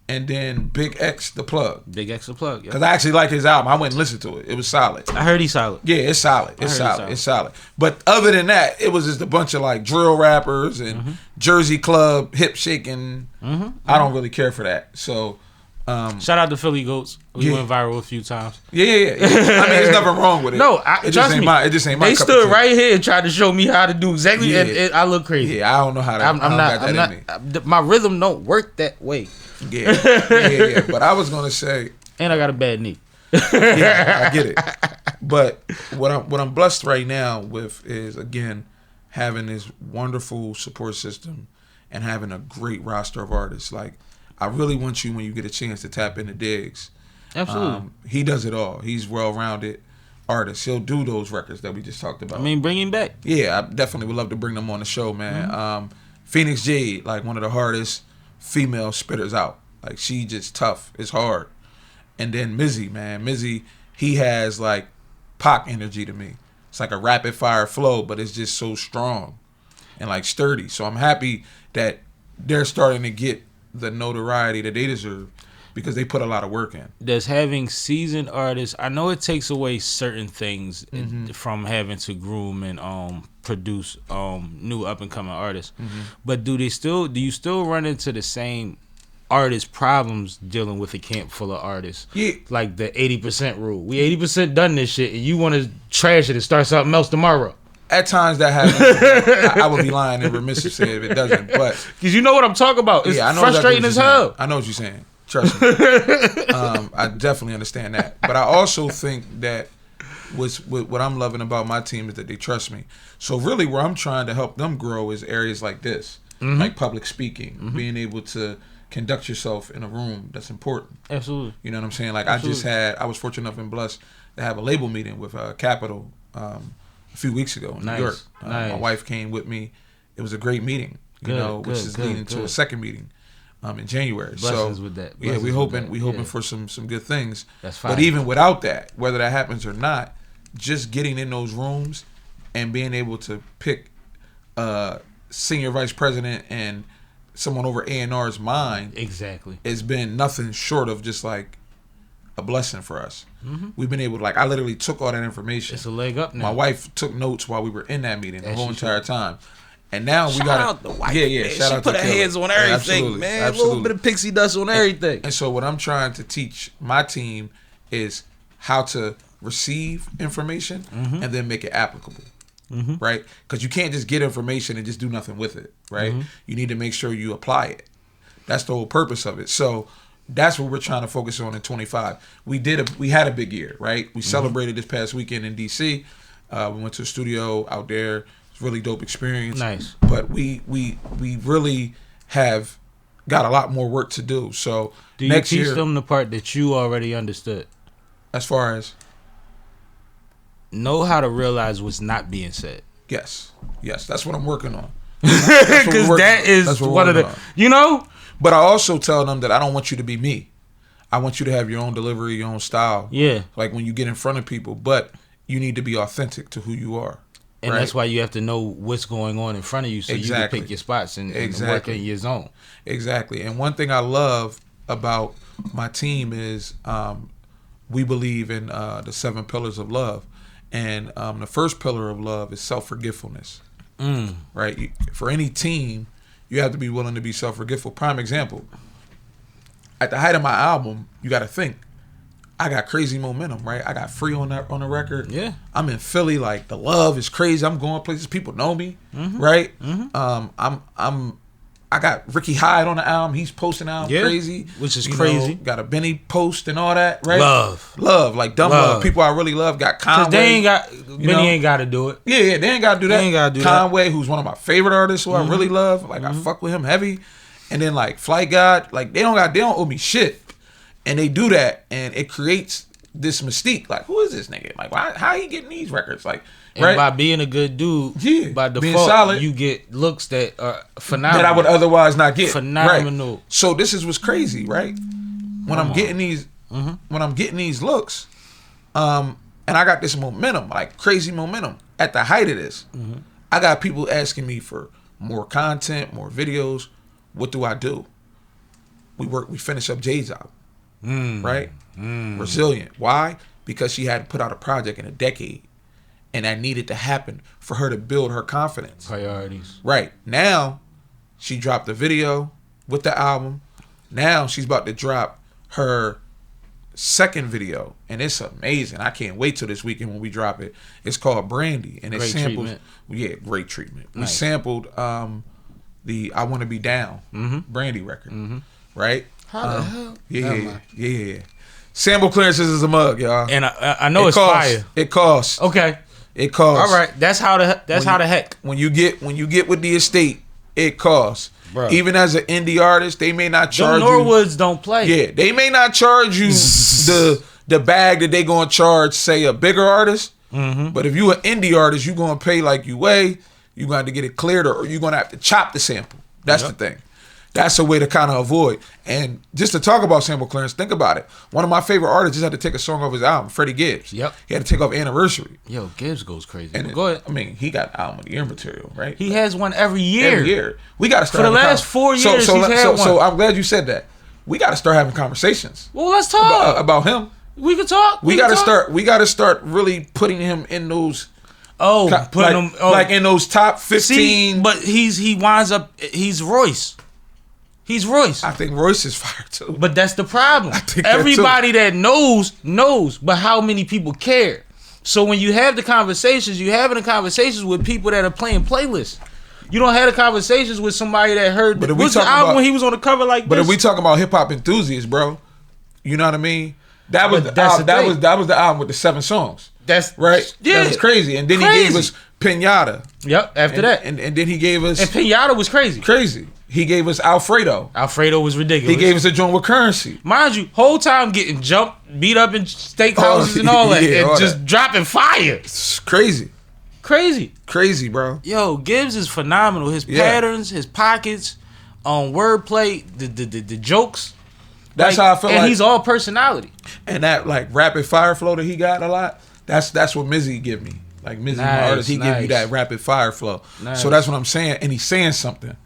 and then Big X the Plug. Big X the Plug, yeah. Because I actually like his album. I went and listened to it. It was solid. I heard he's solid. Yeah, it's solid. It's solid. But other than that, it was just a bunch of like drill rappers and Jersey Club, hip shaking. I don't really care for that. So shout out to Philly Goats. We went viral a few times. Yeah. I mean, there's nothing wrong with it. No, it just ain't my They cup stood of tea. right here and tried to show me how to do exactly, and I look crazy. Yeah, I don't know how to. I'm not. My rhythm don't work that way. Yeah. But I was gonna say, and I got a bad knee. Yeah, I get it. But what I'm blessed right now with is, again, having this wonderful support system and having a great roster of artists. Like, I really want you, when you get a chance, to tap into Diggs. Absolutely. He does it all. He's well-rounded artist. He'll do those records that we just talked about. I mean, bring him back. Yeah, I definitely would love to bring them on the show, man. Phoenix Jade, like one of the hardest female spitters out. Like, she just tough. It's hard. And then Mizzy, man. Mizzy, he has like Pac energy to me. It's like a rapid fire flow, but it's just so strong and like sturdy. So I'm happy that they're starting to get the notoriety that they deserve. because they put a lot of work in. Does having seasoned artists, I know it takes away certain things from having to groom and produce new up and coming artists, but do you still run into the same artist problems dealing with a camp full of artists? Yeah. Like the 80% rule. We 80% done this shit, and you want to trash it and start something else tomorrow. At times that happens. I would be lying and remiss if say if it doesn't, but because you know what I'm talking about. It's I know frustrating exactly as hell. I know what you're saying. Trust me. I definitely understand that. But I also think that what I'm loving about my team is that they trust me. So really where I'm trying to help them grow is areas like this, like public speaking, being able to conduct yourself in a room that's important. Absolutely. You know what I'm saying? Like I was fortunate enough and blessed to have a label meeting with Capitol a few weeks ago in New York. My wife came with me. It was a great meeting, which is leading to a second meeting in January. Blessings so with that. Yeah, we hoping for some good things. That's fine. But even without that, whether that happens or not, just getting in those rooms and being able to pick senior vice president and someone over A&R's mind has been nothing short of just like a blessing for us. We've been able to, like, I literally took all that information. It's a leg up now. My wife took notes while we were in that meeting the whole entire time. And now we got shout out the wife. Yeah, man. shout She out put to her Killer. hands on everything, Absolutely, man. absolutely. A little bit of pixie dust on everything. And so what I'm trying to teach my team is how to receive information and then make it applicable. Right? Because you can't just get information and just do nothing with it, right? You need to make sure you apply it. That's the whole purpose of it. So that's what we're trying to focus on in 25. We had a big year, right? We celebrated this past weekend in DC. We went to a studio out there. It's a really dope experience. Nice. But we really have got a lot more work to do. So do you next teach year, them the part that you already understood? As far as know how to realize what's not being said. Yes, that's what I'm working on. Because that is one of the, you know. But I also tell them that I don't want you to be me. I want you to have your own delivery, your own style. Yeah. Like when you get in front of people, but you need to be authentic to who you are. And that's why you have to know what's going on in front of you so you can pick your spots and work in your zone. Exactly. And one thing I love about my team is we believe in the 7 pillars of love. And the first pillar of love is self-forgetfulness. Right? For any team, you have to be willing to be self-forgetful. Prime example, at the height of my album, you got to think, I got crazy momentum, right? I got Free on the record. Yeah. I'm in Philly, like the love is crazy. I'm going places, people know me, right? I got Ricky Hyde on the album. He's posting out crazy, which is crazy. Got a Benny post and all that, right? Love, like dumb love. People I really love. Got Conway. Benny ain't got to do it. Yeah, they ain't got to do that. Conway, who's one of my favorite artists, who I really love. Like I fuck with him heavy. And then like Flight God, like they don't owe me shit, and they do that, and it creates this mystique. Like, who is this nigga? Like, how he getting these records? Like. And by being a good dude, by default, solid, you get looks that are phenomenal. That I would otherwise not get. Phenomenal. Right. So this is what's crazy, right? When I'm getting these, when I'm getting these looks, and I got this momentum, like crazy momentum. At the height of this, I got people asking me for more content, more videos. What do I do? We finish up Jay's album, right? Resilient. Why? Because she hadn't put out a project in a decade. And that needed to happen for her to build her confidence. Priorities. Right. Now, she dropped the video with the album. Now, she's about to drop her second video. And it's amazing. I can't wait till this weekend when we drop it. It's called Brandy. And it samples... Treatment. Yeah, great treatment. Nice. We sampled the I Want to Be Down Brandy record. Right? How the hell? Yeah. Sample clearances is a mug, y'all. And I know it's fire. It costs. Okay. It costs. All right, that's how the heck. When you get with the estate, it costs. Bro. Even as an indie artist, they may not charge you. Norwoods don't play. Yeah, they may not charge you the bag that they gonna charge, say, a bigger artist. But if you an indie artist, you gonna pay like you weigh. You gonna have to get it cleared, or you gonna have to chop the sample. That's the thing. That's a way to kind of avoid. And just to talk about sample clearance, think about it. One of my favorite artists just had to take a song off his album, Freddie Gibbs. Yep. He had to take off Anniversary. Yo, Gibbs goes crazy. And go ahead. I mean, he got album of the year material, right? He has one every year. Every year. We got to start for the last 4 years. He's had one. So I'm glad you said that. we got to start having conversations Well, let's talk about him. We can talk. We got to start. We got to start really putting him in those. Putting him like in those top 15. See, but he winds up. He's Royce. He's Royce. I think Royce is fire too. But that's the problem. think Everybody that knows, but how many people care? So when you have the conversations, you're having the conversations with people that are playing playlists. You don't have the conversations with somebody that heard. But if we what's the talk album about, when he was on the cover like but this? if we talk about hip hop enthusiasts, bro, you know what I mean? That was But the that's album, the that thing. was the album with the 7 songs. That's Right? Yeah, That was crazy. And then he gave us Pinata. Yep. After that, And then he gave us and Pinata was crazy. He gave us Alfredo. Alfredo was ridiculous. He gave us a joint with Currency. Mind you, whole time getting jumped, beat up in steakhouses and all that, yeah, and all just that. dropping fire. It's crazy. Crazy, bro. Yo, Gibbs is phenomenal. His patterns, his pockets, wordplay, the jokes. That's how I feel and like. he's all personality. And that like rapid fire flow that he got a lot. That's what Mizzy give me. Like Mizzy, my artist, he give you that rapid fire flow. Nice. So that's what I'm saying. And he's saying something.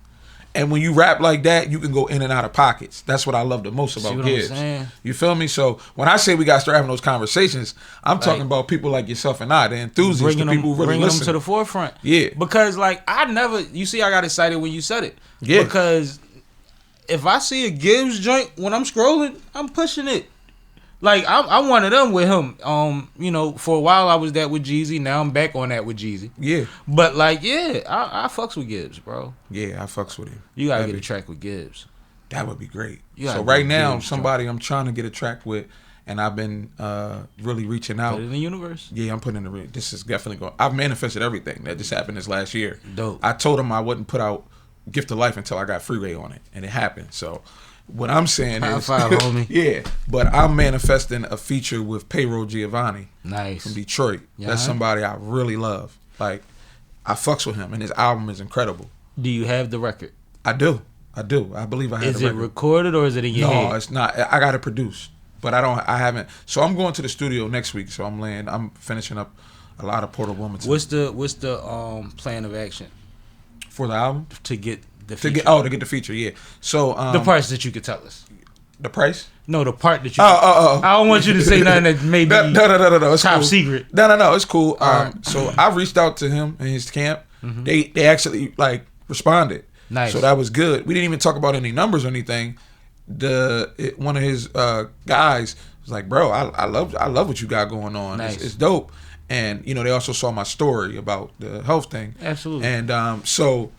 And when you rap like that, you can go in and out of pockets. That's what I love the most about what Gibbs. I'm saying? You feel me? So when I say we got to start having those conversations, I'm talking about people like yourself and I, the enthusiasts, the people who really bringing listen. them to the forefront. Yeah. Because like I never, you see, I got excited when you said it. Yeah. Because if I see a Gibbs joint when I'm scrolling, I'm pushing it. Like I'm one of them with him. You know, for a while I was that with Jeezy. Now I'm back on that with Jeezy. Yeah. But like, yeah, I fucks with Gibbs, bro. Yeah, I fucks with him. You gotta That'd get a track with Gibbs. That would be great. You gotta So right get now, Gibbs, somebody I'm trying to get a track with, and I've been really reaching out. Put it in the universe. Yeah, I'm putting in the. This is definitely going. I've manifested everything that just happened this last year. Dope. I told him I wouldn't put out Gift of Life until I got Freeway on it, and it happened. So what I'm saying High is, five, homie. yeah. But I'm manifesting a feature with Payroll Giovanni Nice. from Detroit. Yeah. That's somebody I really love. Like I fucks with him, and his album is incredible. Do you have the record? I do. I believe I have. Is the it record. recorded or is it in your head? No, it's not. I got it produced, but I haven't. So I'm going to the studio next week. So I'm finishing up a lot of Porter Wilmington. What's the plan of action for the album to get the to feature? get the feature? Yeah. So the parts that you could tell us. the price. No, the part that you. I don't want you to say nothing that maybe no. It's top cool. secret. No. It's cool. Right. So I reached out to him and his camp. They actually like responded. Nice. So that was good. We didn't even talk about any numbers or anything. One of his guys was like, "Bro, I love what you got going on. Nice. It's dope." And they also saw my story about the health thing. Absolutely. And so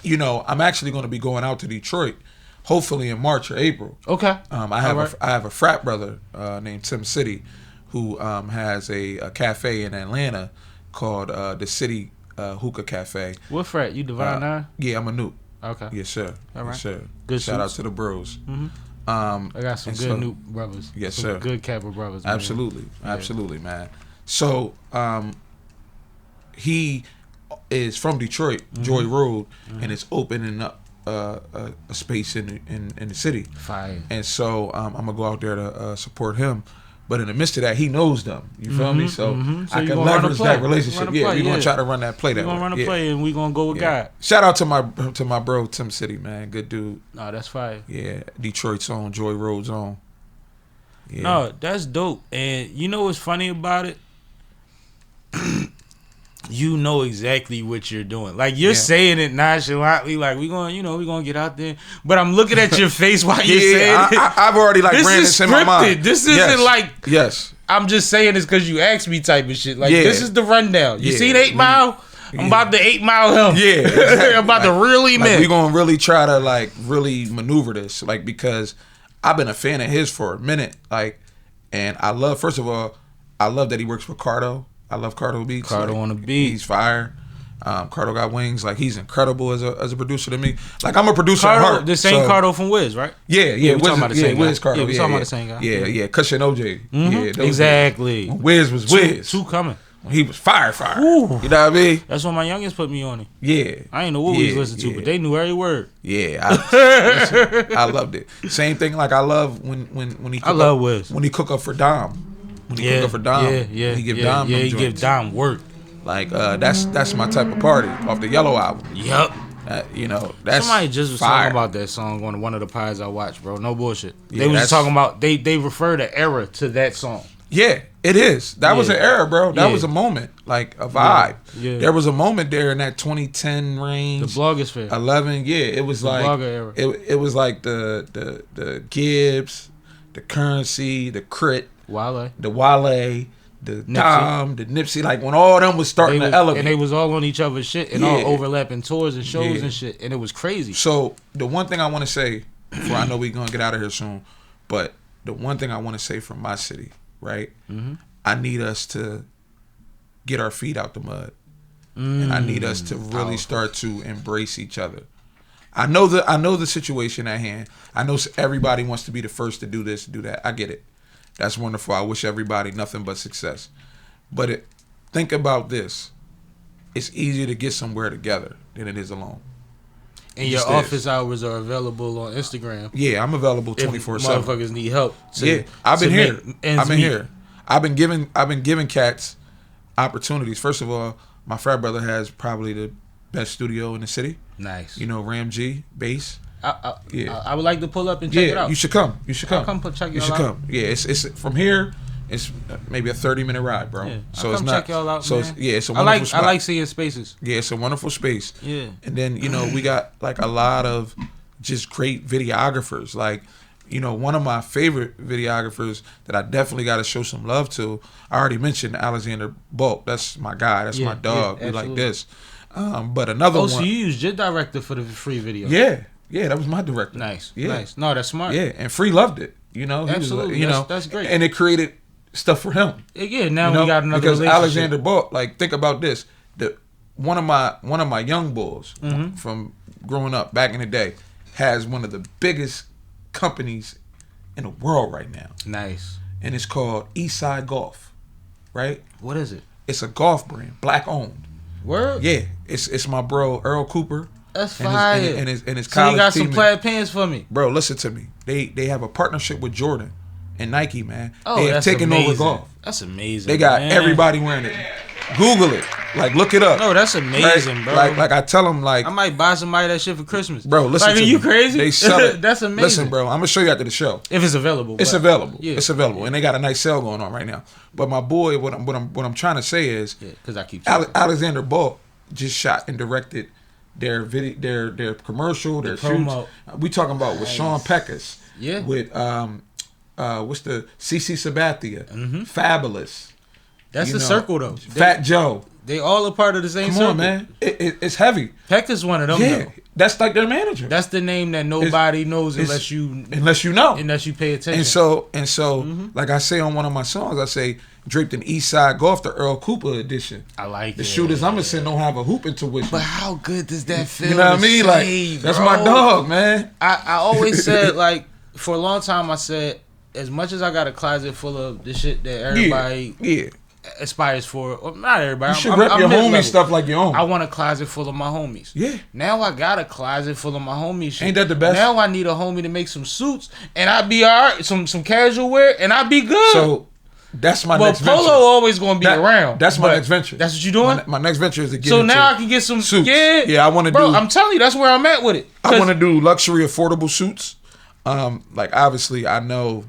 I'm actually going to be going out to Detroit, hopefully in March or April. Okay. I have a frat brother named Tim City, who has a cafe in Atlanta called the City Hookah Cafe. What frat? You Divine Nine? Yeah, I'm a Nuke. Okay. Yes, sir. All right. Yes, sir. Good Shout out suits. to the bros. I got some and good so- new brothers. Yes, Some sir. Good Kappa brothers. Man. Absolutely, man. So he is from Detroit, Joy Road, and it's opening up a space in the city. Fire. And so I'm gonna go out there to support him. But in the midst of that, he knows them. You feel me? So So I you can gonna run a leverage play. that relationship. Run a Yeah, play, we're gonna yeah. try to run that play. We're That gonna way. run a Yeah. play and we gonna go with Yeah. God. Shout out to my bro Tim City, man. Good dude. No, that's fire. Yeah, Detroit's own, Joy Road's own. Yeah. No, that's dope. And you know what's funny about it? You know exactly what you're doing. Like you're saying it nonchalantly, like we gonna get out there. But I'm looking at your face while you're saying it. I've already like This ran is this in my mind. scripted. This isn't like yes. I'm just saying this because you asked me type of shit. Like Yeah. this is the rundown. You Yeah. seen 8 Mile? I'm about to 8 Mile him. Yeah, exactly. I'm about to really Like, man. we gonna really try to like really maneuver this, like because I've been a fan of his for a minute, like, and I love first of all, I love that he works for Cardo. I love Cardo beats. Cardo like, on the beat. he's fire. Cardo got wings. Like he's incredible as a producer to me. Like I'm a producer at Cardo, heart. the same so- Cardo from Wiz, right? Yeah, we Wiz, talking about the same guy. Wiz Cardo. Yeah, we talking about the same guy. Yeah. Cushion OJ. Yeah, those Exactly. days. When Wiz was Wiz. Two coming. When he was fire. Ooh. You know what I mean? That's when my youngest put me on it. Yeah. I ain't know what we was listening to, but they knew every word. Yeah, listen, I loved it. Same thing. Like I love when he. Cook I love up, Wiz. when he cook up for Dom. When he cook up for Dom. Yeah. He give Dom. Yeah, them he give joints. Dom work. Like that's my type of party off the Yellow album. Yup. You know, that's somebody just was fire. talking about that song on one of the pods I watched, bro. No bullshit. Yeah, They was that's- just talking about they refer the era to that song. Yeah, it is. That was an Yeah. era, bro. That Yeah. was a moment, like a vibe. Yeah. There was a moment there in that 2010 The range. blogosphere. 11, yeah, it was like blogger era. it was like the Gibbs, the Currency, the Crit, Wale. the Wale, the Dom, the Nipsey, like when all them was starting to elevate. And they was all on each other's shit and all Yeah. overlapping tours and shows Yeah. and shit. And it was crazy. So the one thing I want to say, before I know we're gonna get out of here soon, but the one thing I want to say from my city, right? Mm-hmm. I need us to get our feet out the mud, and I need us to really start to embrace each other. I know the situation at hand. I know everybody wants to be the first to do this, do that. I get it. That's wonderful. I wish everybody nothing but success. But think about this. It's easier to get somewhere together than it is alone. And your Just is. office hours are available on Instagram. Yeah, I'm available If 24/7. motherfuckers need help. Yeah, I've been here. make ends I've been meet. here. I've been giving cats opportunities. First of all, my frat brother has probably the best studio in the city. Nice. You know, Ram G bass. Yeah. I would like to pull up and check it Yeah, out. you should come. You should I'll come. come check You y'all should out. come. Yeah, it's from here. It's maybe a 30-minute ride, bro. Yeah, So I'll it's come not. check y'all out, so man. it's a I wonderful like spot. I like seeing spaces. Yeah, it's a wonderful space. Yeah. And then, you know, we got like a lot of just great videographers. Like, you know, one of my favorite videographers that I definitely got to show some love to, I already mentioned Alexander Bulk. That's my guy. That's my dog. yeah, we like absolutely. this. But another Oh, one. so you used your director for the free video? Yeah, that was my director. Nice. Yeah. Nice. No, that's smart. Yeah, and Free loved it. You know, he was Absolutely. like, you know, That's great. And it created stuff for him. Yeah. Now You know, we got another because relationship. Alexander Bulk, like, think about this: one of my young bulls Mm-hmm. from growing up back in the day has one of the biggest companies in the world right now, Nice. and it's called Eastside Golf. Right? What is it? It's a golf brand, black owned. Word? Yeah, it's my bro Earl Cooper. That's and fire. his So college you got some teammate. plaid pants for me. Bro, listen to me. They have a partnership with Jordan and Nike, man. Oh, they have that's taken amazing. over golf. That's amazing. They got man. everybody wearing it. Google it. Like, look it up. No, that's amazing, Right? bro. Like I tell them, like, I might buy somebody that shit for Christmas. bro, listen like, to are me. you crazy? They sell it. That's amazing. Listen, bro, I'm gonna show you after the show. If it's available. It's but- available. Yeah. It's available, and they got a nice sale going on right now. But my boy, what I'm trying to say is, Yeah, because I keep Alexander Bulk just shot and directed their video, their commercial, their promo. shoots. We talking about with Sean Peckus. Yeah. With what's the CC Sabathia, Fabulous. That's you the know, circle, though. Fat Joe. They all a part of the same Come circle. on, man. It's heavy. Peck is one of them, Yeah, though. that's like their manager. That's the name that nobody knows it's- unless you know. pay attention. And so, like I say on one of my songs, I say draped in East Side Golf, the Earl Cooper edition. I like The it. shooters I'm gonna send don't have a hoop intuition. But how good does that feel? You know what I to mean? say, Like that's bro? my dog, man. I always said, like, for a long time, I said, as much as I got a closet full of the shit that everybody Yeah. aspires for, or not everybody. You should I'm rep your mid-level. homie stuff like your own. I want a closet full of my homies. Yeah. Now I got a closet full of my homies shit. Ain't that the best? Now I need a homie to make some suits, and I be alright. Some casual wear, and I be good. So that's my well, next Polo venture. always gonna be around. That's my but next venture. That's what you doing. My next venture is to get So into now I can get some suits. Yeah, Yeah, I want to bro. do. I'm telling you, that's where I'm at with it. I want to do luxury, affordable suits. Like obviously, I know,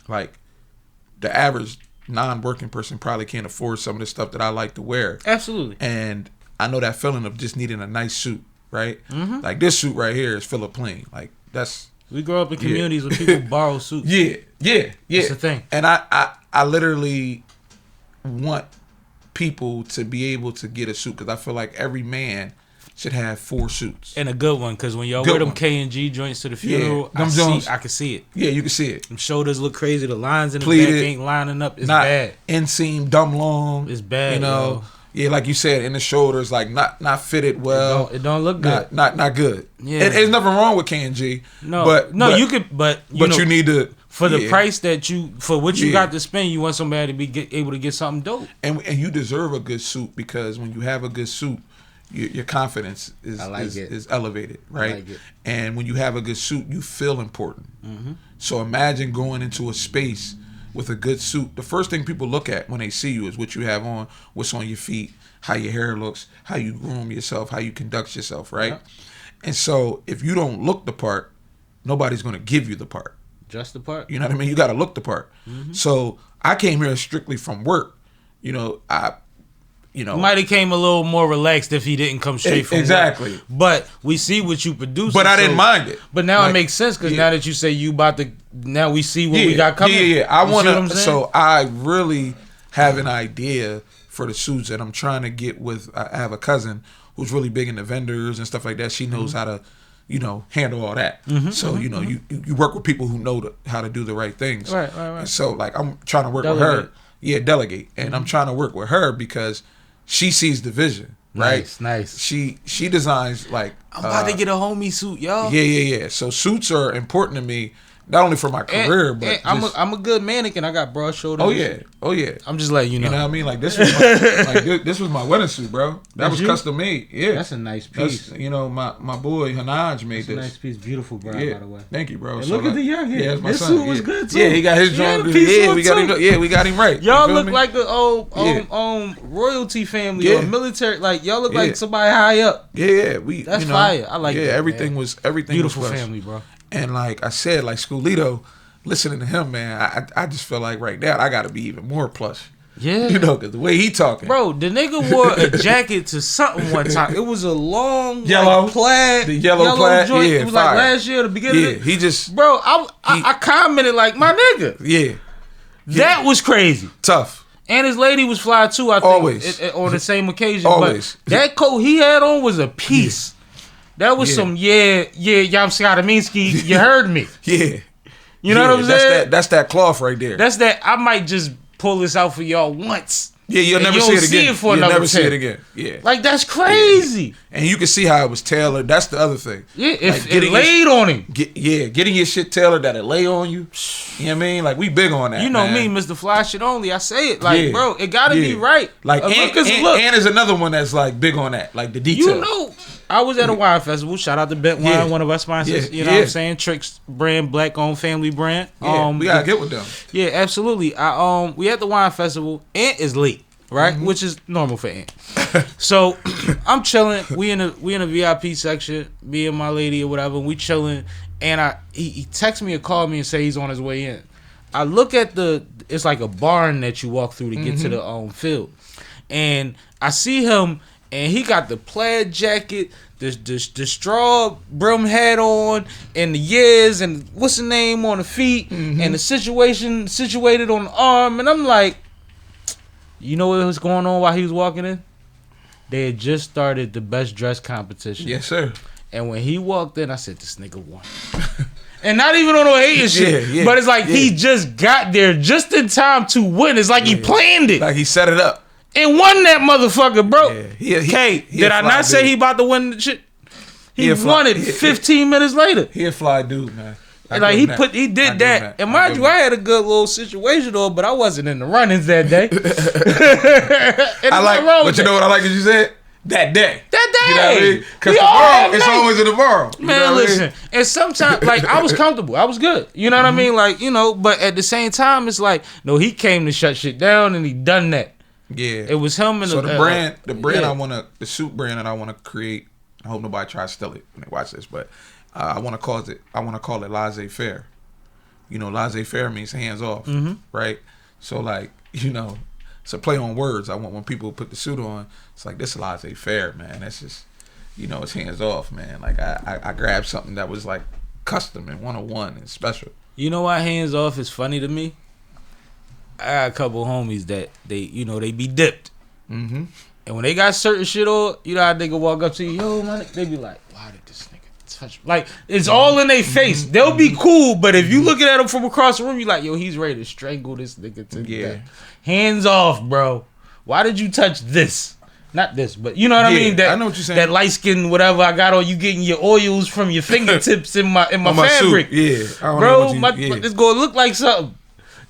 like, the average non-working person probably can't afford some of the stuff that I like to wear. Absolutely. And I know that feeling of just needing a nice suit, right? Mm-hmm. Like this suit right here is Philip Plain. Like that's We grow up in communities where people borrow suits. yeah. It's a thing. And I literally want people to be able to get a suit because I feel like every man should have 4 suits. And a good one, because when y'all Good wear them one. K&G joints to the funeral, them Jones. I can see it. Yeah, you can see it. Them shoulders look crazy. The lines in the Pleated. back ain't lining up. It's Not bad. inseam, dumb long. It's bad, You know. Yeah, like you said, in the shoulders, like not fitted well. It don't look good. Not good. Yeah. There's nothing wrong with K&G. No, but you could, but but you need to for the yeah. price that for what you Yeah. got to spend. You want somebody to be able to get something dope. And you deserve a good suit because when you have a good suit, your confidence is elevated, right? like it. And when you have a good suit, you feel important. Mm-hmm. So imagine going into a space with a good suit, the first thing people look at when they see you is what you have on, what's on your feet, how your hair looks, how you groom yourself, how you conduct yourself, right? Yeah. And so if you don't look the part, nobody's going to give you the part. Just the part. You know what I mean? You got to look the part. So I came here strictly from work. You know, He might have came a little more relaxed if he didn't come straight from exactly. work. But we see what you produce. But I didn't mind it. But now Like, it makes sense because now that you say you about to, now we see what we got coming. Yeah. I You want see what I'm to. saying? So I really have an idea for the suits that I'm trying to get with. I have a cousin who's really big into vendors and stuff like that. She knows how to, handle all that. So you work with people who know how to do the right things. Right. And so like I'm trying to work with Delegate. her. Yeah, delegate, and I'm trying to work with her because she sees the vision. Right. Nice. She designs like. I'm about to get a homie suit, y'all. Yeah. So suits are important to me, not only for my career, but I'm a good mannequin. I got broad shoulders. Oh yeah. I'm just letting you know. You know what I mean? Like this was my, this was my wedding suit, bro. That That's was you? custom made. Yeah, That's a nice piece. That's, my boy Hanaj made It's a this. nice piece. Beautiful, bro, Yeah, by the way. thank you, bro. And look at the young head. Yeah, that's my His son. suit was Yeah. good, too. Yeah, he got his He had joint. a piece Yeah, on, we got too. him. Yeah, we got him right. Y'all You feel look me? like the old Yeah. royalty family Yeah. or military. Like y'all look Yeah. like somebody high up. Yeah. We. That's fire. I like that, everything man. was Beautiful was fresh. family, bro. And like I said, like Schoolito, listening to him, man, I just feel like right now I got to be even more plush. Yeah. Because the way he talking. Bro, the nigga wore a jacket to something one time. It was a long Yellow. like, plaid. The yellow plaid, joint. yeah, It was fire. like last year, the beginning Yeah, of it. he just. Bro, I commented like, my nigga. Yeah. That was crazy. Tough. And his lady was fly too, I think. Always. On the same occasion. Always. But that coat he had on was a piece. That was Yeah. some, Yam Skadaminsky, you heard me. Yeah. You know what I'm saying? That's that cloth right there. That's that. I might just pull this out for y'all once. Yeah, you'll and never you see don't it again. see it for You'll another never see 10. it again. Yeah. Like, that's crazy. And you can see how it was tailored. That's the other thing. Yeah, if Like, it laid on him. Getting your shit tailored that it lay on you. You know what I mean? Like, we big on that. You know man. me, Mr. Fly Shit Only. I say it like, Yeah. bro, it gotta be Yeah. right. Like, a and look is a look. there's another one that's like big on that. Like the detail. You know, I was at a wine festival. Shout out to Bent Wine, Yeah. one of our sponsors. Yeah. You know what I'm saying? Tricks brand, black owned family brand. Yeah, we gotta get with them. Yeah, absolutely. We at the wine festival. Ant is late, right? Mm-hmm. Which is normal for Ant. So I'm chilling. We in a VIP section. Me and my lady or whatever. We chilling, and he texts me or called me and say he's on his way in. I look at it's like a barn that you walk through to get to the field, and I see him, and he got the plaid jacket, the straw brim hat on, and the years, and what's the name on the feet, and the situated on the arm, and I'm like, you know what was going on while he was walking in? They had just started the best dress competition. Yes, sir. And when he walked in, I said, this nigga won. And not even on no hating shit. Yeah, but it's like he just got there just in time to win. It's like he planned it. Like he set it up. And won that motherfucker, bro. Yeah. He did a I fly not say dude. he about to win the shit? He He a fly- won it 15 minutes later. He a fly dude, man. And like he did that. And mind you, I had a good little situation though, but I wasn't in the runnings that day. And I like, wrong but with you know that. what I like that you said? That day. That day. You know what I mean? Because We all tomorrow, it's night. always in tomorrow. You know Man, what I mean? listen. And sometimes, like, I was comfortable. I was good. You know what I mean? Like, but at the same time, it's like, no, he came to shut shit down and he done that. Yeah. It was him and So the brand yeah. the suit brand that I want to create, I hope nobody tries to steal it when they watch this, but I want to call it laissez-faire. You know, laissez-faire means hands off, right? So like, it's a play on words. I want when people put the suit on, it's like, this is laissez-faire, man. That's just, it's hands off, man. Like I grabbed something that was like custom and 101 and special. You know why hands off is funny to me? I got a couple homies that they be dipped. Mm-hmm. And when they got certain shit on, how they can walk up to you, yo, man, they be like, why did this nigga touch me? Like, it's all in their face. They'll be cool, but if you looking at them from across the room, you like, yo, he's ready to strangle this nigga to death. Hands off, bro. Why did you touch this? Not this, but you know what I mean? That, I know what you're saying. That light skin, whatever I got on, you getting your oils from your fingertips in my fabric. Suit. Yeah. I don't know Bro, what you, it's gonna look like something.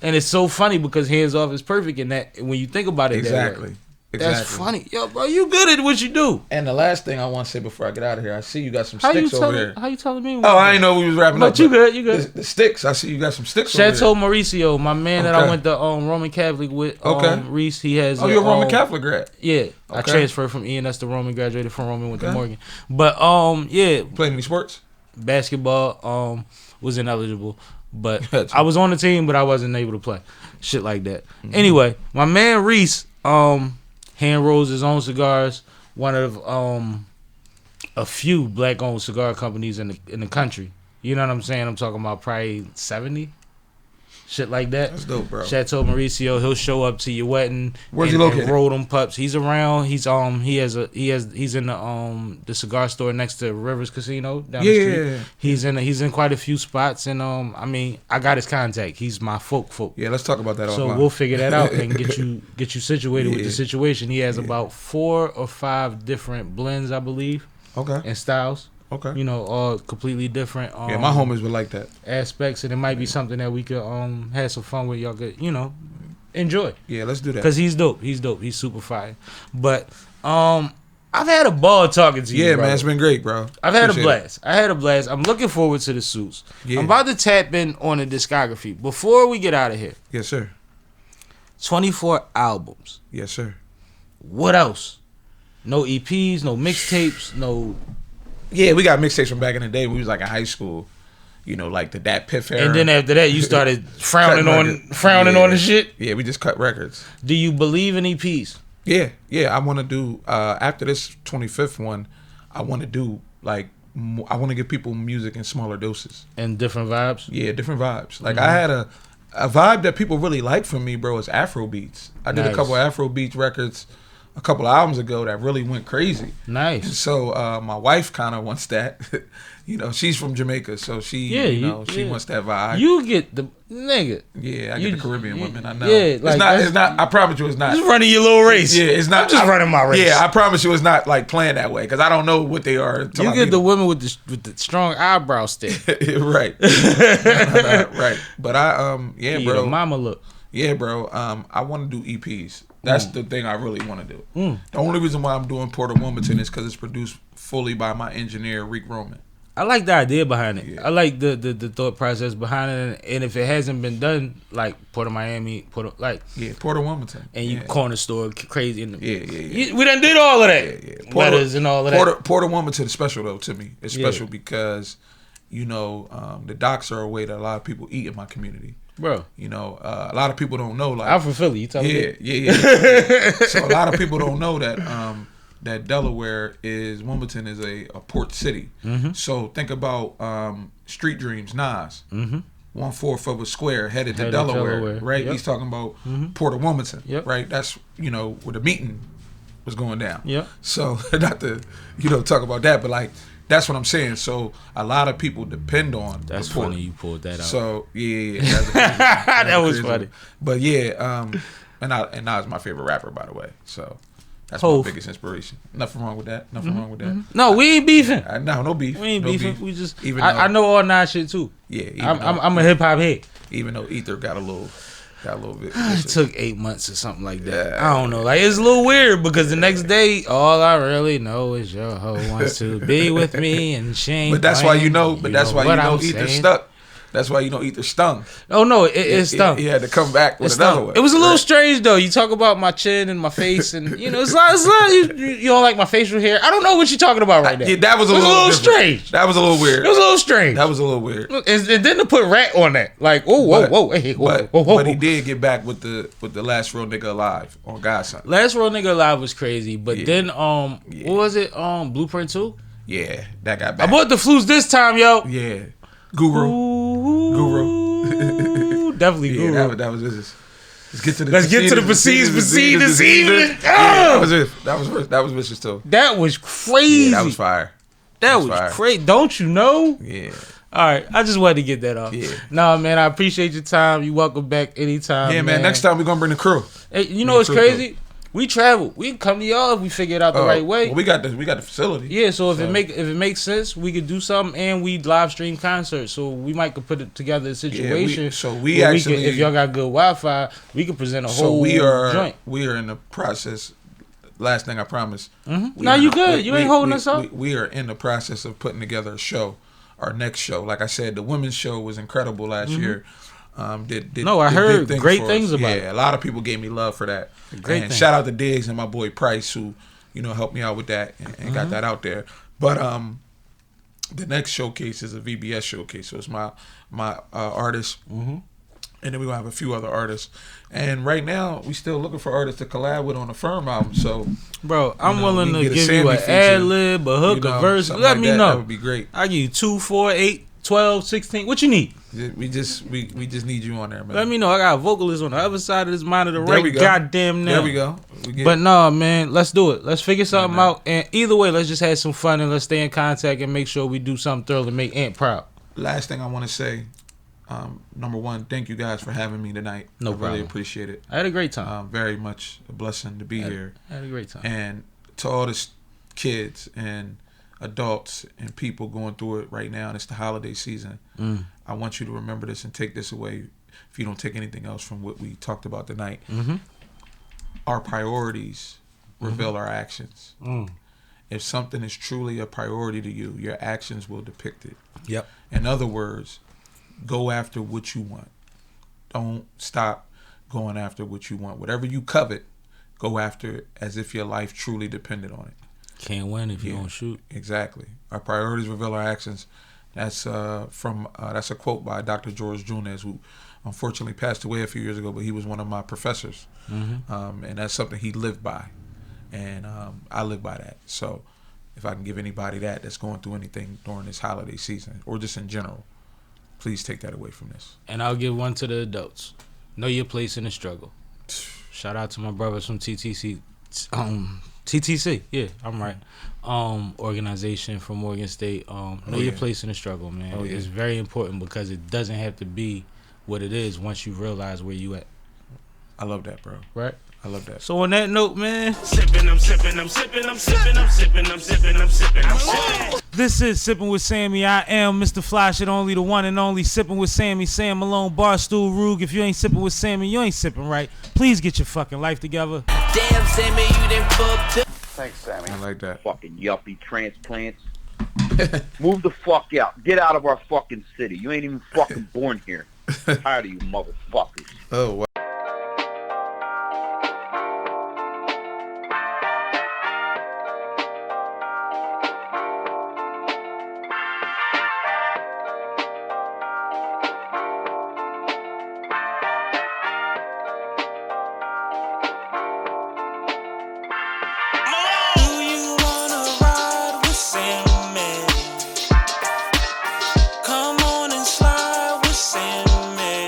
And it's so funny because hands off is perfect in that when you think about it exactly. Exactly. That's funny. Yo, bro, you good at what you do. And the last thing I want to say before I get out of here, I see you got some How you sticks over there. telling? How you telling me? Oh, I didn't know we was wrapping up. But you good. You good. The sticks. I see you got some sticks over Chateau there. Mauricio, my man that I Okay. went to Roman Catholic with. Okay. Reese, he has. Oh, you're a Roman Catholic grad. Yeah, I Okay. transferred from ENS to Roman, graduated from Roman, went to Okay. Morgan. But yeah, Playing any sports? basketball was ineligible, but Gotcha. I was on the team, but I wasn't able to play. Shit like that. Mm-hmm. Anyway, my man Reese hand rolls his own cigars. One of a few black owned cigar companies in the country. You know what I'm saying? I'm talking about probably 70. Shit like that. That's dope, bro. Chateau Mauricio, he'll show up to your wedding. Where's and, he located? And roll them pups. He's around. He's he's in the cigar store next to Rivers Casino down the street. Yeah. He's in quite a few spots, and I mean, I got his contact. He's my folk. Yeah, let's talk about that So offline. we'll figure that out and get you situated with Yeah. the situation. He has about 4 or 5 different blends, I believe, Okay. and styles. Okay. You know, all completely different. Yeah, my homies would like that. Aspects, and it might be something that we could have some fun with. Y'all could enjoy. Yeah, let's do that. Cause he's dope. He's super fire. But I've had a ball talking to you. Yeah, brother. man, it's been great, bro. I've had Appreciate a blast. I had a blast. I'm looking forward to the suits. Yeah. I'm about to tap in on the discography. Before we get out of here, Yes, sir. 24 albums. Yes, sir. What else? No EPs, no mixtapes, no. Yeah, we got mixtapes from back in the day. We was like in high school, like the Dat Piff era. And then after that, you started frowning Cutting on the shit. Yeah, we just cut records. Do you believe in EPs? Yeah. I want to do after this 25th one. I want to do I want to give people music in smaller doses. And different vibes? Yeah, different vibes. Like I had a vibe that people really like from me, bro, is Afro beats. I did a Nice. couple of Afro beats records a couple of albums ago that really went crazy. Nice. So my wife kind of wants that. She's from Jamaica, so she she wants that vibe. You get the nigga. Yeah, I get the Caribbean women. I know. Yeah, like it's not. I promise you, it's not. Just running your little race. Yeah, it's not. I'm just running my race. Yeah, I promise you, it's not like playing that way because I don't know what they are. Until You I get meet the them. women with the strong eyebrow stick. Right. Right. But Yeah, bro. mama look. Yeah, bro. I want to do EPs. That's the thing I really want to do. The only reason why I'm doing Porter Wilmington is because it's produced fully by my engineer Rick Roman. I like the idea behind it. Yeah. I like the thought process behind it. And if it hasn't been done, like Porter Miami, Porter Wilmington. and you corner store crazy in the Yeah. we done did all of that. Yeah. Letters and all of that. Porter Wilmington is special though to me. It's special because the docks are a way that a lot of people eat in my community. Bro, A lot of people don't know. Like I'm from Philly. You tell me. Yeah. So a lot of people don't know that that Delaware Wilmington is a port city. Mm-hmm. So think about Street Dreams, Nas. Mm-hmm. 1/4 of a square headed to Headed Delaware, right? Yep. He's talking about Mhm. Porter Wilmington, Yep. right? That's where the meeting was going down. Yep. So not to talk about that, but like that's what I'm saying. So a lot of people depend on. That's the port. funny you pulled that out. So yeah. That's a crazy- that's That a was crazy funny. one. But yeah, and Nas is my favorite rapper, by the way. So that's Hov. my biggest inspiration. Nothing wrong with that. Nothing wrong with that. No, we ain't beefing. No beef. We ain't No beefing. beef. We just. Even I though- know all nine shit too. Yeah, even I'm a hip hop head. even though Ether got a little bit. It took 8 months or something like that. Yeah. I don't know. Like it's a little weird because the next day, all I really know is your hoe wants to be with me and she ain't. But that's why playing. you know. But that's why what you know I'm Ether saying? stuck. That's why you know Ether stung. Oh no, it stung. He had to come back with It another stung. one. It was a little Right. strange though. You talk about my chin and my face, and it's not you don't like my facial hair. I don't know what you're talking about right now. Yeah, that was a It was little different. strange. That was a little weird. It was a little strange. That was a little weird. And then to put rat on that, like whoa, hey, But he did get back with the last real nigga alive on Godson. Last Real Nigga Alive was crazy, but Yeah. then what was it? Blueprint 2? Yeah, that got I back. bought the flus this time, yo. Yeah, Guru. Definitely Guru. Yeah, that was business. Let's get to the proceeds this evening. Yeah, Oh! that was vicious too. That was crazy. Yeah, that was fire. That was was fire. crazy. Don't you know? Yeah. All right, I just wanted to get that off. Yeah. Nah, man, I appreciate your time. You welcome back anytime. Yeah, man. Next time we're gonna bring the crew. Hey, you know what's Crew, crazy? We travel. We can come to y'all if we figure it out the right way. Well, we got the facility. Yeah, so if it makes sense, we could do something, and we live stream concerts. So we might could put it together a situation. we where actually if y'all got good Wi-Fi, we could present a So whole we are joint. in the process. last thing I promise. No, you good. You ain't holding us up. We are in the process of putting together a show. Our next show, like I said, the women's show was incredible last year. I did heard big great for things us. about it. Yeah, a lot of people gave me love for that. Great and thing. shout out to Diggs and my boy Price, who helped me out with that and got that out there. But the next showcase is a VBS showcase, so it's my artist. And then we're going to have a few other artists. And right now, we still looking for artists to collab with on the Firm album. So, bro, I'm willing we to can get a give you Sammie an feature, ad-lib, a hook, a verse. something Let like me that. know. That would be great. I give you 2, 4, 8, 12, 16. What you need? We just need you on there, man. Let me know. I got a vocalist on the other side of this monitor There right we go. goddamn now. There we go. But no, man, let's do it. Let's figure something out. And either way, let's just have some fun and let's stay in contact and make sure we do something thorough to make Ant proud. Last thing I want to say, number one, thank you guys for having me tonight. No I problem. really appreciate it. I had a great time. Very much a blessing to be here. I had a great time. And to all the kids and adults and people going through it right now, and it's the holiday season, I want you to remember this and take this away if you don't take anything else from what we talked about tonight. Our priorities reveal our actions. If something is truly a priority to you, your actions will depict it. Yep. In other words, go after what you want. Don't stop going after what you want. Whatever you covet, go after it as if your life truly depended on it. Can't win if you don't shoot. Exactly. Our priorities reveal our actions. That's that's a quote by Dr. George Jones, who unfortunately passed away a few years ago, but he was one of my professors. And that's something he lived by. And I live by that. So if I can give anybody that's going through anything during this holiday season or just in general, please take that away from this. And I'll give one to the adults. Know your place in the struggle. Shout out to my brothers from TTC. TTC, yeah, I'm right. Organization from Morgan State. Know your place in the struggle, man. It's very important because it doesn't have to be what it is once you realize where you at. I love that, bro. Right? I love that. So on that note, man. Sipping, I'm sipping, I'm sipping, I'm sipping, I'm sipping, I'm sipping, I'm sipping, I'm sipping. This is Sipping with Sammie. I am Mr. Fly Shit, only the one and only Sipping with Sammie. Sam Malone, Barstool, Rug. If you ain't sipping with Sammie, you ain't sipping right. Please get your fucking life together. Damn, Sammie, you done fucked up. Thanks, Sammie. I like that. Fucking yuppie transplants. Move the fuck out. Get out of our fucking city. You ain't even fucking born here. Tired of you motherfuckers. Oh, wow. Do you wanna ride with Sammie? Come on and slide with Sammie.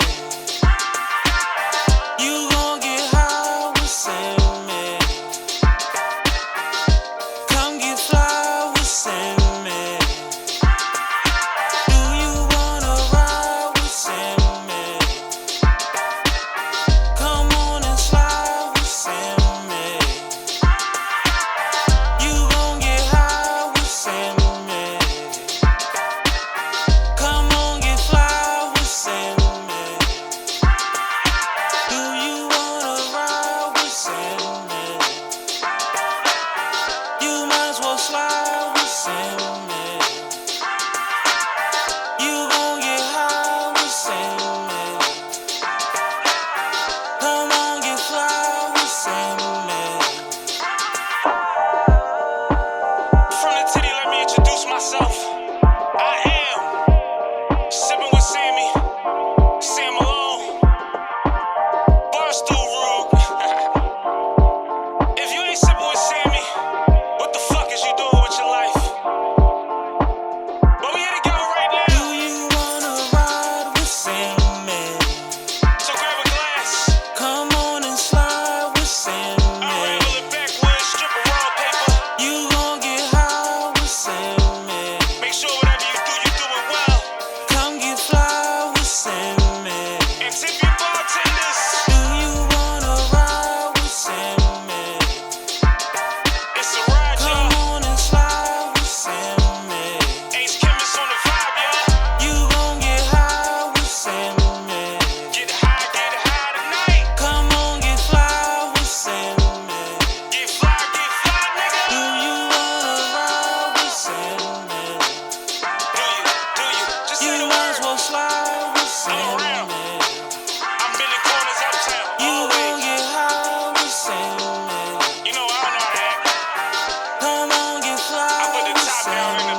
down in